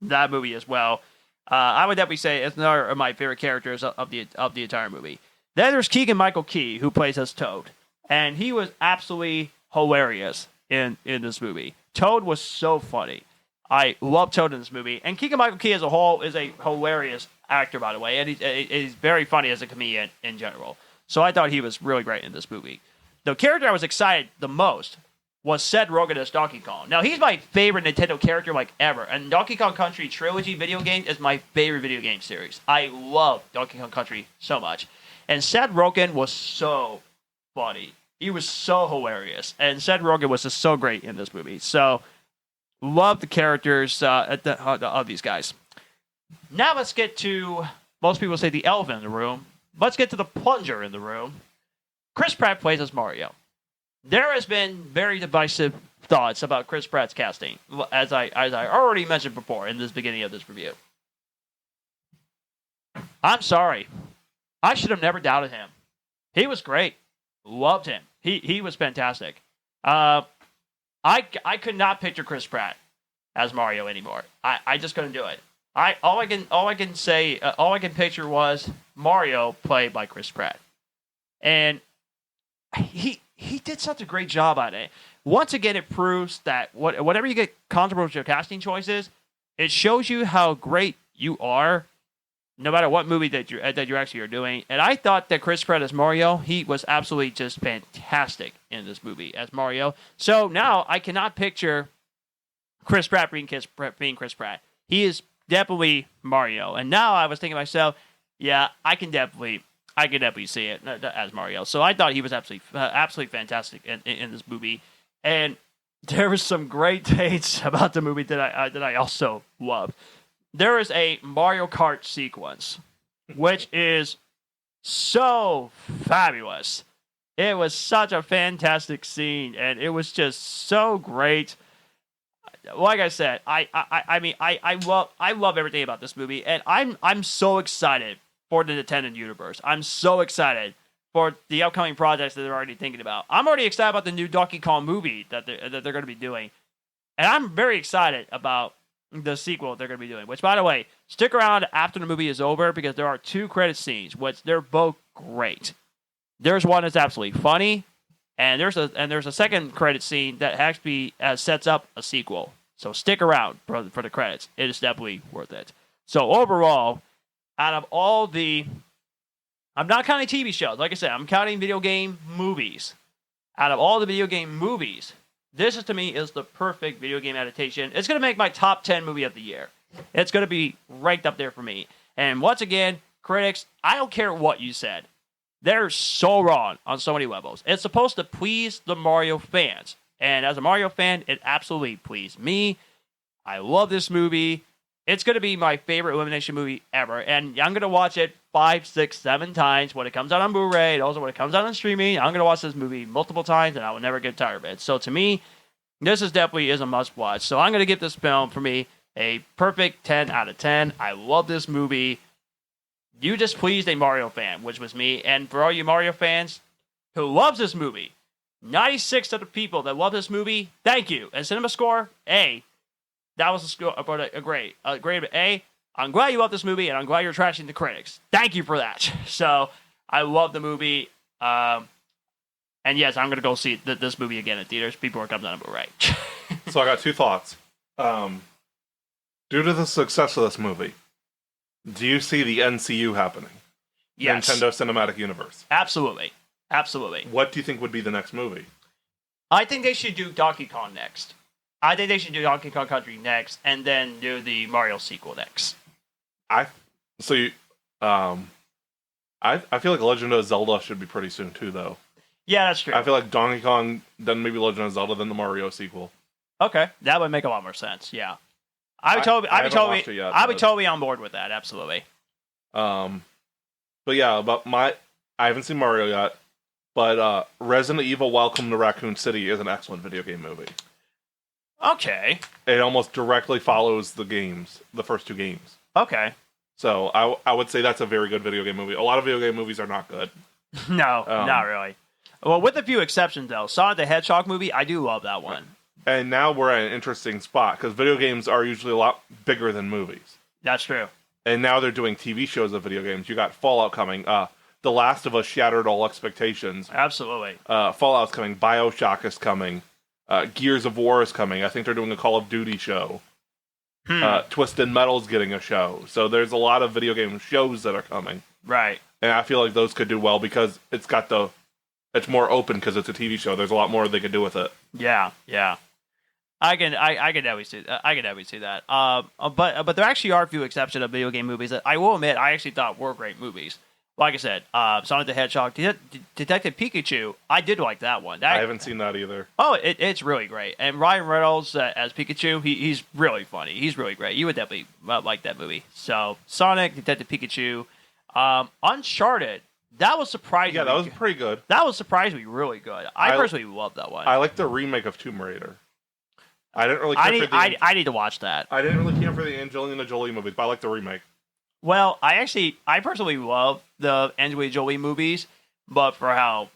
that movie as well. I would definitely say it's another of my favorite characters of the entire movie. Then there's Keegan-Michael Key, who plays as Toad, and he was absolutely hilarious in this movie. Toad was so funny. I love Toad in this movie, and Keegan-Michael Key as a whole is a hilarious actor, by the way, and he's very funny as a comedian in general. So I thought he was really great in this movie. The character I was excited the most was Seth Rogen as Donkey Kong. Now, he's my favorite Nintendo character ever, and Donkey Kong Country Trilogy video game is my favorite video game series. I love Donkey Kong Country so much. And Seth Rogen was so funny. He was so hilarious, and Seth Rogen was just so great in this movie. So, love the characters of these guys. Now let's get to, most people say the elephant in the room. Let's get to the plunger in the room. Chris Pratt plays as Mario. There has been very divisive thoughts about Chris Pratt's casting, as I already mentioned before in this beginning of this review. I'm sorry. I should have never doubted him. He was great. Loved him. He was fantastic. I could not picture Chris Pratt as Mario anymore. I just couldn't do it. All I can picture was Mario played by Chris Pratt, and he did such a great job at it. Once again, it proves that whatever you get controversial casting choices, it shows you how great you are, no matter what movie that you actually are doing. And I thought that Chris Pratt as Mario, he was absolutely just fantastic in this movie as Mario. So now I cannot picture Chris Pratt being Chris Pratt. He is definitely Mario. And now I was thinking to myself, yeah, I can definitely see it as Mario. So I thought he was absolutely fantastic in this movie. And there was some great takes about the movie that I also loved. There is a Mario Kart sequence, which is so fabulous. It was such a fantastic scene, and it was just so great. Like I said, I love everything about this movie, and I'm so excited for the Nintendo universe. I'm so excited for the upcoming projects that they're already thinking about. I'm already excited about the new Donkey Kong movie that they're going to be doing, and I'm very excited about the sequel they're going to be doing. Which, by the way, stick around after the movie is over because there are 2 credit scenes, which they're both great. There's one that's absolutely funny, and there's a second credit scene that actually sets up a sequel. So stick around for the credits. It is definitely worth it. So overall, out of all the, I'm not counting TV shows. Like I said, I'm counting video game movies. Out of all the video game movies, this to me is the perfect video game adaptation. It's going to make my top 10 movie of the year. It's going to be ranked up there for me. And once again, critics, I don't care what you said. They're so wrong on so many levels. It's supposed to please the Mario fans. And as a Mario fan, it absolutely pleased me. I love this movie. It's going to be my favorite Illumination movie ever. And I'm going to watch it 5, 6, 7 times when it comes out on Blu-ray. And also when it comes out on streaming. I'm going to watch this movie multiple times and I will never get tired of it. So to me, this definitely is a must-watch. So I'm going to give this film, for me, a perfect 10 out of 10. I love this movie. You just pleased a Mario fan, which was me. And for all you Mario fans who loves this movie, 96 of the people that love this movie, thank you. And Cinema Score, A. That was a grade of A. I'm glad you love this movie, and I'm glad you're trashing the critics. Thank you for that. So, I love the movie. And yes, I'm going to go see this movie again in theaters before it comes out on Blu-ray. So, I got 2 thoughts. Due to the success of this movie, do you see the NCU happening? Yes. Nintendo Cinematic Universe. Absolutely. Absolutely. What do you think would be the next movie? I think they should do Donkey Kong next. I think they should do Donkey Kong Country next, and then do the Mario sequel next. I feel like Legend of Zelda should be pretty soon too, though. Yeah, that's true. I feel like Donkey Kong, then maybe Legend of Zelda, then the Mario sequel. Okay, that would make a lot more sense. Yeah, I would totally be on board with that. Absolutely. But yeah, I haven't seen Mario yet, but Resident Evil: Welcome to Raccoon City is an excellent video game movie. Okay. It almost directly follows the first 2 games. Okay. So I would say that's a very good video game movie. A lot of video game movies are not good. No, not really. Well, with a few exceptions, though. Sonic the Hedgehog movie, I do love that one. And now we're at an interesting spot, because video games are usually a lot bigger than movies. That's true. and now they're doing TV shows of video games. You got Fallout coming. The Last of Us shattered all expectations. Absolutely. Fallout's coming. BioShock is coming. Gears of War is coming. I think they're doing a Call of Duty show. Twisted Metal's getting a show. So there's a lot of video game shows that are coming. Right. And I feel like those could do well because it's more open because it's a TV show. There's a lot more they could do with it. Yeah. I can definitely see that. I can definitely see that. But there actually are a few exceptions of video game movies that I will admit I actually thought were great movies. Like I said, Sonic the Hedgehog, Detective Pikachu, I did like that one. I haven't seen that either. Oh, it's really great. And Ryan Reynolds as Pikachu, he's really funny. He's really great. You would definitely like that movie. So, Sonic, Detective Pikachu, Uncharted, that was surprising. Yeah, that was pretty good. That was surprisingly really good. I personally loved that one. I like the remake of Tomb Raider. I didn't really care I need to watch that. I didn't really care for the Angelina Jolie movies, but I like the remake. Well, I personally love the Angelina Jolie movies, but for how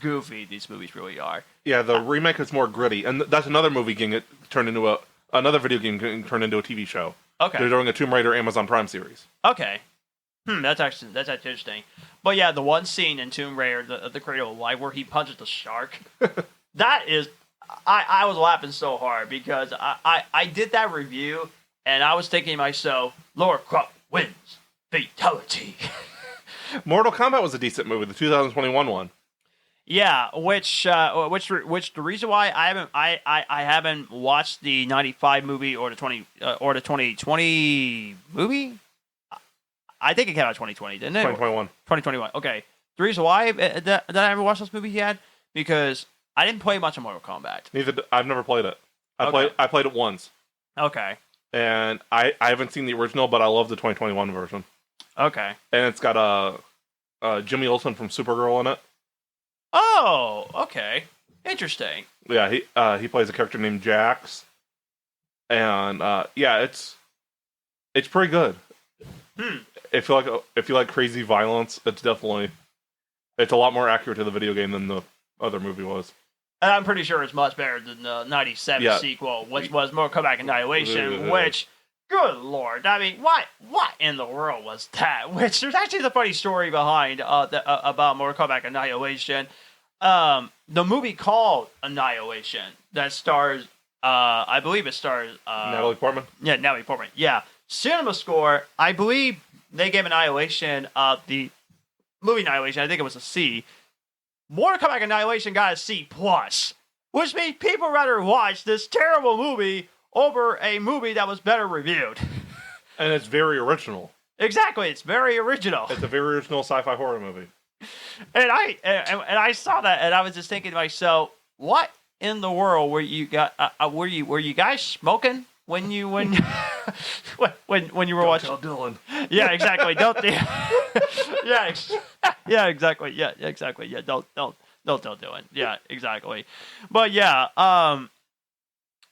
goofy these movies really are. Yeah, the remake is more gritty, and that's another movie getting turned into another video game getting turned into a TV show. Okay, they're doing a Tomb Raider Amazon Prime series. Okay, that's actually interesting. But yeah, the one scene in Tomb Raider, the Cradle of Life, where he punches the shark, that is, I was laughing so hard because I did that review and I was thinking to myself, Laura Croft wins. Fatality. Mortal Kombat was a decent movie, the 2021 one. Yeah, which the reason why I haven't watched the 95 movie or the 2020 movie. I think it came out 2020, didn't it? 2021. 2021. Okay. The reason why that I haven't watched this movie yet because I didn't play much of Mortal Kombat. I've never played it. I played it once. Okay. And I haven't seen the original, but I love the 2021 version. Okay. And it's got Jimmy Olsen from Supergirl in it. Oh, okay. Interesting. Yeah, he plays a character named Jax. And yeah, it's pretty good. If you like crazy violence, it's a lot more accurate to the video game than the other movie was. And I'm pretty sure it's much better than the 97 sequel, which was Mortal Kombat Annihilation, which, good lord, I mean, what in the world was that? Which, there's actually a funny story behind about Mortal Kombat Annihilation. The movie called Annihilation, that stars, I believe it stars... Natalie Portman? Yeah, Natalie Portman, yeah. Cinema Score, I believe they gave Annihilation, the movie Annihilation, I think it was a C. Mortal Kombat Annihilation got a C+, which means people rather watch this terrible movie over a movie that was better reviewed. And it's very original. Exactly, it's very original. It's a very original sci-fi horror movie. And I saw that, and I was just thinking to myself, what in the world were you guys smoking when you when you were watching? Don't tell Dylan. Yeah, exactly. Yeah, exactly. Yeah, exactly. Yeah, don't tell Dylan. Yeah, exactly. But yeah,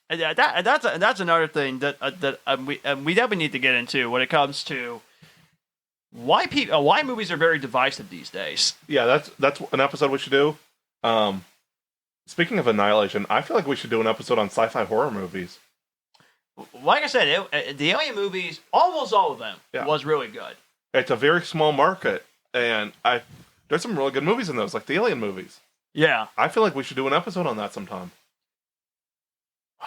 that's another thing that we definitely need to get into when it comes to why movies are very divisive these days. Yeah, that's an episode we should do. Speaking of Annihilation, I feel like we should do an episode on sci-fi horror movies. Like I said, the Alien movies, almost all of them, was really good. It's a very small market, and there's some really good movies in those, like the Alien movies. Yeah. I feel like we should do an episode on that sometime.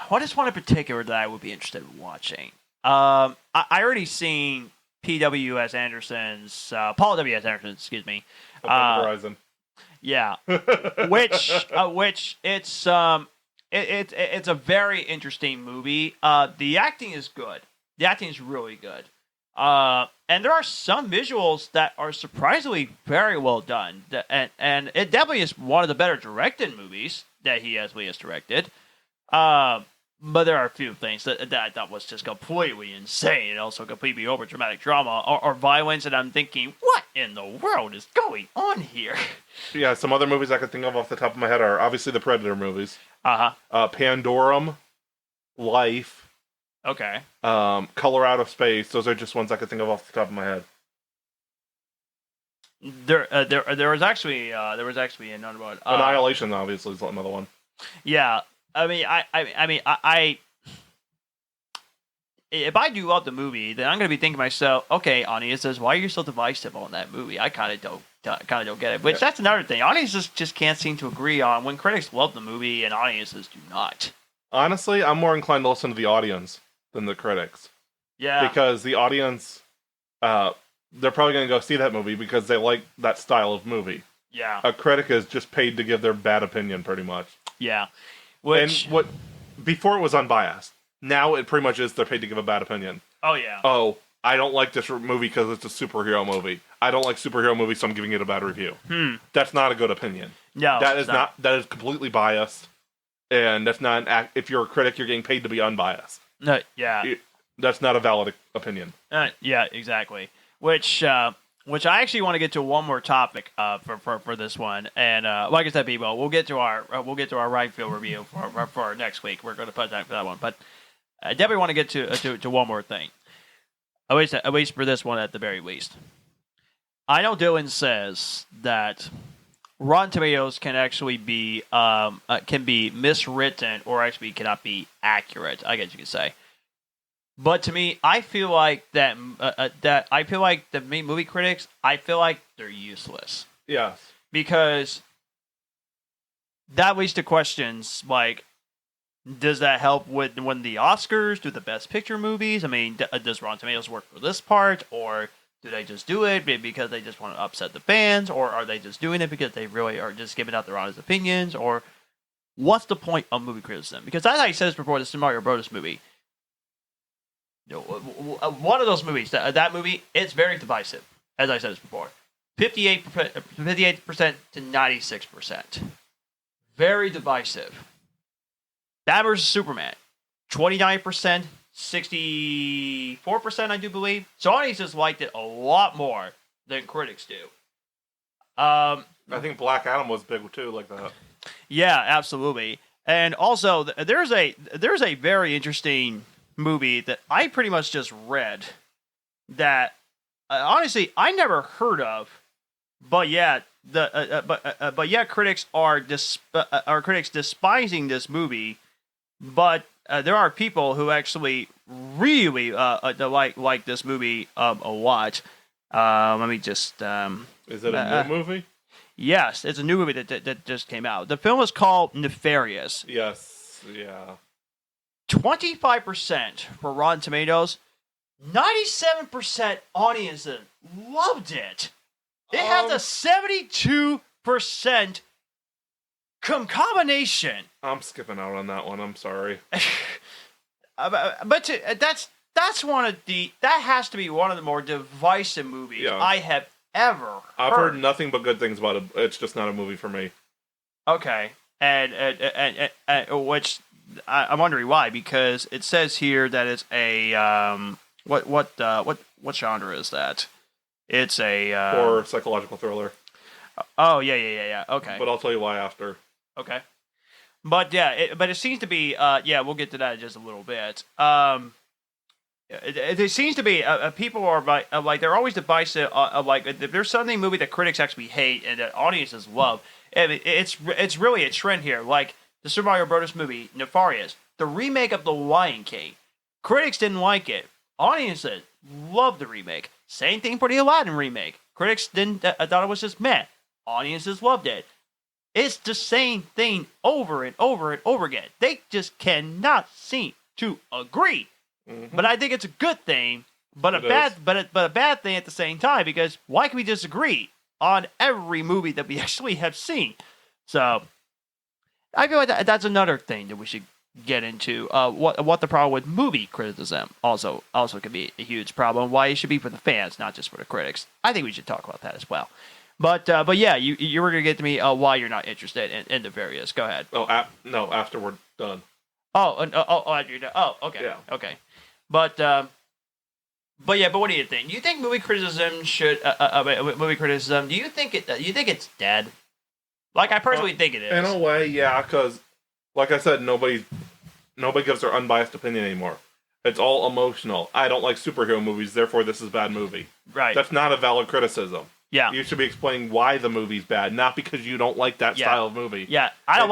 What is one in particular that I would be interested in watching? I already seen Paul W. S. Anderson's, excuse me. Horizon. Yeah. which it's a very interesting movie. The acting is good. The acting is really good. And there are some visuals that are surprisingly very well done. And it definitely is one of the better directed movies that he has directed. But there are a few things that was just completely insane and also completely over dramatic drama or violence. And I'm thinking, what in the world is going on here? Yeah, some other movies I could think of off the top of my head are obviously the Predator movies. Pandorum, Life. Okay. Color Out of Space. Those are just ones I could think of off the top of my head. There was actually another one. Annihilation, obviously, is another one. Yeah, I mean, if I do love the movie, then I'm going to be thinking to myself, okay, audiences, why are you so divisive on that movie? I kind of don't get it. Which that's another thing. Audiences just can't seem to agree on when critics love the movie and audiences do not. Honestly, I'm more inclined to listen to the audience than the critics. Yeah. Because the audience, they're probably going to go see that movie because they like that style of movie. Yeah. A critic is just paid to give their bad opinion, pretty much. Yeah. Which... And before it was unbiased. Now it pretty much is they're paid to give a bad opinion. Oh, yeah. Oh, I don't like this movie because it's a superhero movie. I don't like superhero movies, so I'm giving it a bad review. That's not a good opinion. No. That is not. That is completely biased. And that's not if you're a critic, you're getting paid to be unbiased. No, yeah. That's not a valid opinion. Yeah, exactly. Which I actually want to get to one more topic for this one, and like I said, people, we'll get to our right field review for next week. We're going to put that for that one, but I definitely want to get to one more thing. At least for this one, at the very least. I know Dyllan says that Rotten Tomatoes can actually be miswritten or actually cannot be accurate, I guess you could say. But to me, I feel like the movie critics, I feel like they're useless. Yes. Because that leads to questions like, does that help with win the Oscars? Do the Best Picture movies? I mean, does Rotten Tomatoes work for this part? Or do they just do it because they just want to upset the fans? Or are they just doing it because they really are just giving out their honest opinions? Or what's the point of movie criticism? Because as I said before, the Super Mario Bros. Movie, one of those movies, that movie, it's very divisive, as I said this before. 58% to 96%. Very divisive. Batman vs. Superman, 29%, 64%, I do believe. So audiences liked it a lot more than critics do. I think Black Adam was big too, like that. Yeah, absolutely. And also, there's a very interesting movie that I pretty much just read that honestly I never heard of, but yet critics are critics despising this movie. But there are people who actually really like this movie a lot. Let me just... Is it a new movie? Yes, it's a new movie that just came out. The film is called Nefarious. Yes, yeah. 25% for Rotten Tomatoes. 97% audiences loved it. It has a 72% combination. I'm skipping out on that one. I'm sorry. But that's one of that has to be one of the more divisive movies I have ever heard. I've heard nothing but good things about it. It's just not a movie for me. Okay, and which I'm wondering why, because it says here that it's a what genre is that? It's a or psychological thriller. Oh yeah. Okay, but I'll tell you why after. Okay. But yeah, it seems to be. We'll get to that in just a little bit. It seems to be people are like they're always divisive. Like if there's something movie that critics actually hate and that audiences love, it's really a trend here. Like the Super Mario Bros. Movie Nefarious, the remake of The Lion King. Critics didn't like it. Audiences loved the remake. Same thing for the Aladdin remake. Critics didn't. Thought it was just meh. Audiences loved it. It's the same thing over and over and over again. They just cannot seem to agree. Mm-hmm. But I think it's a good thing, but a bad thing at the same time, because why can we disagree on every movie that we actually have seen? So I feel like that's another thing that we should get into. What the problem with movie criticism also could be a huge problem. Why it should be for the fans, not just for the critics. I think we should talk about that as well. But yeah, you were gonna get to me why you're not interested in the various. Go ahead. Oh, no, after we're done. After you're done. Oh, okay. Yeah. Okay. But what do you think? Do you think movie criticism should movie criticism? Do you think it's dead? Like I personally think it is. In a way, yeah, because like I said, nobody gives their unbiased opinion anymore. It's all emotional. I don't like superhero movies, therefore this is a bad movie. Right. That's not a valid criticism. Yeah. You should be explaining why the movie's bad, not because you don't like that style of movie. Yeah. I don't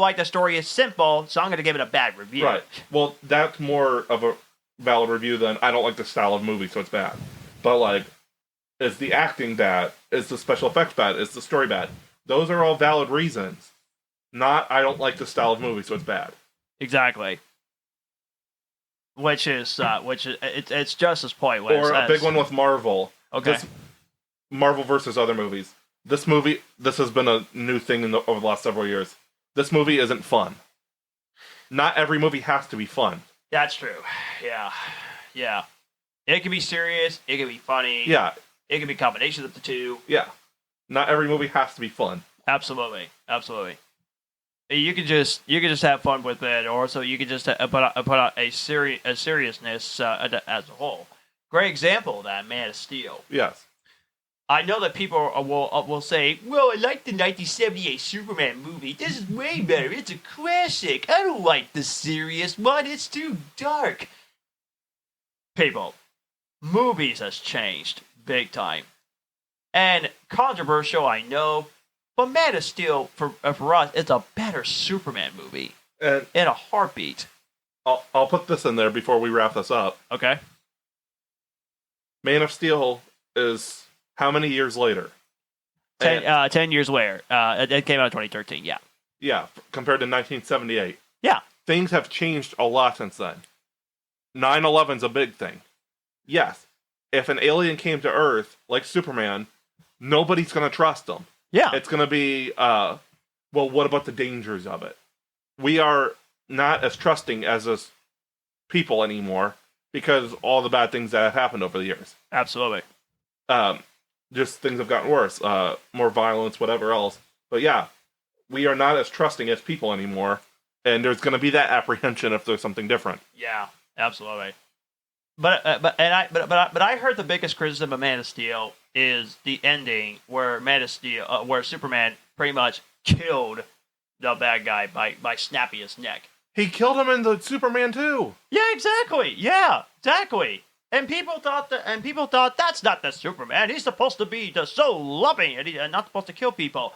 like the story is simple, so I'm going to give it a bad review. Right. Well, that's more of a valid review, then I don't like the style of movie, so it's bad. But, like, is the acting bad? Is the special effects bad? Is the story bad? Those are all valid reasons. Not, I don't like the style of movie, so it's bad. Exactly. Which is it's just as pointless. Or a big one with Marvel. Okay. Marvel versus other movies. This has been a new thing over the last several years. This movie isn't fun. Not every movie has to be fun. That's true. Yeah. Yeah. It can be serious. It can be funny. Yeah. It can be combinations of the two. Yeah. Not every movie has to be fun. Absolutely. Absolutely. You could just have fun with it, or so you could just put out a seriousness as a whole. Great example of that, Man of Steel. Yes. I know that people will say, "Well, I like the 1978 Superman movie. This is way better. It's a classic. I don't like the serious one. It's too dark." People, movies has changed big time, and controversial, I know. But Man of Steel, for us, it's a better Superman movie. And in a heartbeat. I'll put this in there before we wrap this up. Okay. Man of Steel is how many years later? 10 years later. It came out in 2013, yeah. Yeah, compared to 1978. Yeah. Things have changed a lot since then. 9/11's a big thing. Yes, if an alien came to Earth, like Superman, nobody's going to trust them. Yeah. It's going to be, well, what about the dangers of it? We are not as trusting as us people anymore because all the bad things that have happened over the years. Absolutely. Just things have gotten worse. More violence, whatever else. But yeah, we are not as trusting as people anymore. And there's going to be that apprehension if there's something different. Yeah, absolutely. But I heard the biggest criticism of Man of Steel is the ending where where Superman pretty much killed the bad guy by snapping his neck. He killed him in the Superman 2. Yeah, exactly. Yeah, exactly. And people thought that's not the Superman. He's supposed to be just so loving and not supposed to kill people.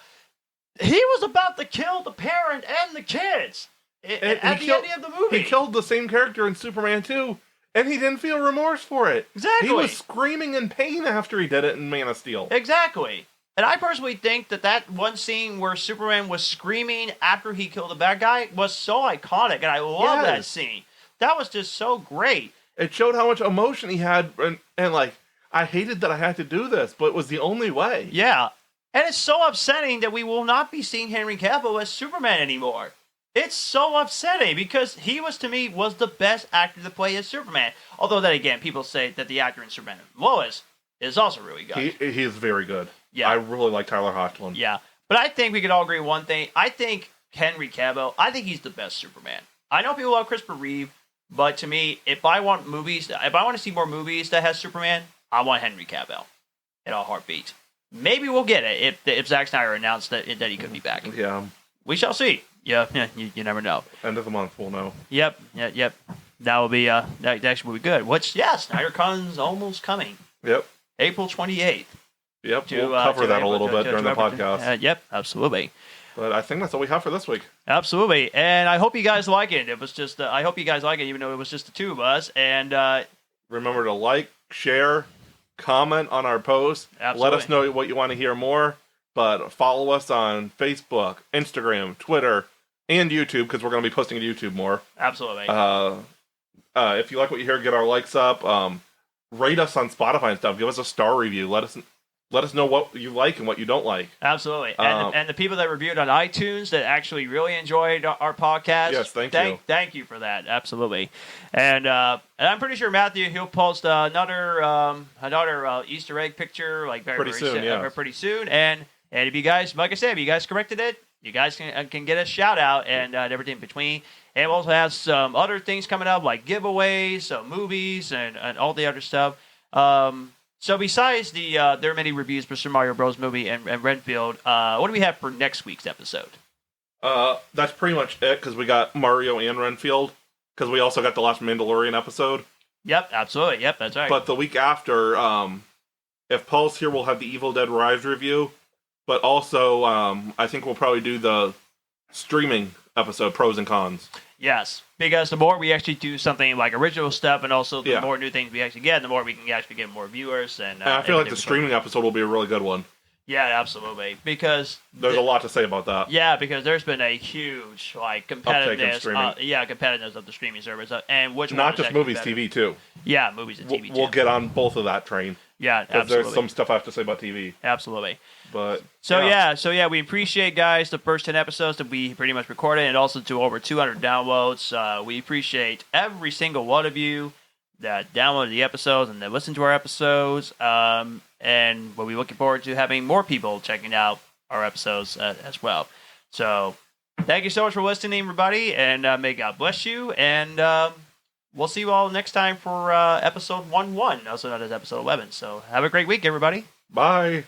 He was about to kill the parent and the kids at the end of the movie. He killed the same character in Superman 2. And he didn't feel remorse for it. Exactly. He was screaming in pain after he did it in Man of Steel. Exactly. And I personally think that one scene where Superman was screaming after he killed the bad guy was so iconic, and I love that scene. That was just so great. It showed how much emotion he had, and like, I hated that I had to do this, but it was the only way. Yeah. And it's so upsetting that we will not be seeing Henry Cavill as Superman anymore. It's so upsetting because he was the best actor to play as Superman. Although then again, people say that the actor in Superman Lois is also really good. He is very good. Yeah. I really like Tyler Hoechlin. Yeah. But I think we could all agree on one thing. I think Henry Cavill, I think he's the best Superman. I know people love Christopher Reeve, but to me, if I want to see more movies that has Superman, I want Henry Cavill in a heartbeat. Maybe we'll get it if Zack Snyder announced that he could be back. Yeah. We shall see. Yeah, you never know. End of the month, we'll know. Yep. That will be that actually will be good. SnyderCon's almost coming. Yep. April 28th. Yep. We'll cover that a little bit during the podcast. Yep, absolutely. But I think that's all we have for this week. Absolutely, and I hope you guys like it. It was just I hope you guys like it, even though it was just the two of us. And remember to like, share, comment on our posts. Absolutely. Let us know what you want to hear more. But follow us on Facebook, Instagram, Twitter, and YouTube, because we're going to be posting to YouTube more. Absolutely. If you like what you hear, get our likes up. Rate us on Spotify and stuff. Give us a star review. Let us know what you like and what you don't like. Absolutely. And the people that reviewed on iTunes that actually really enjoyed our podcast. Yes, thank you. Thank you for that. Absolutely. And I'm pretty sure Matthew, he'll post another Easter egg picture like very soon. And if you guys, like I said, if you guys corrected it, you guys can get a shout out and everything in between. And we'll also have some other things coming up like giveaways, movies, and all the other stuff. So besides their many reviews for Super Mario Bros. Movie and Renfield, what do we have for next week's episode? That's pretty much it, because we got Mario and Renfield, because we also got the last Mandalorian episode. Yep, absolutely. Yep, that's right. But the week after, if Paul's here, we'll have the Evil Dead Rise review. But also, I think we'll probably do the streaming episode, pros and cons. Yes, because the more we actually do something like original stuff, and also the more new things we actually get, the more we can actually get more viewers. And I feel like the streaming episode will be a really good one. Yeah, absolutely. Because there's a lot to say about that. Yeah, because there's been a huge competitiveness. Competitiveness of the streaming service, and which not just movies, TV too. Yeah, movies and TV. We'll get on both of that train. Yeah, absolutely. There's some stuff I have to say about TV. Absolutely. But we appreciate, guys, the first 10 episodes that we pretty much recorded, and also to over 200 downloads. We appreciate every single one of you that downloaded the episodes and that listened to our episodes. And we'll be looking forward to having more people checking out our episodes as well. So thank you so much for listening, everybody, and may God bless you. And we'll see you all next time for episode 11, also known as episode 11. So have a great week, everybody. Bye.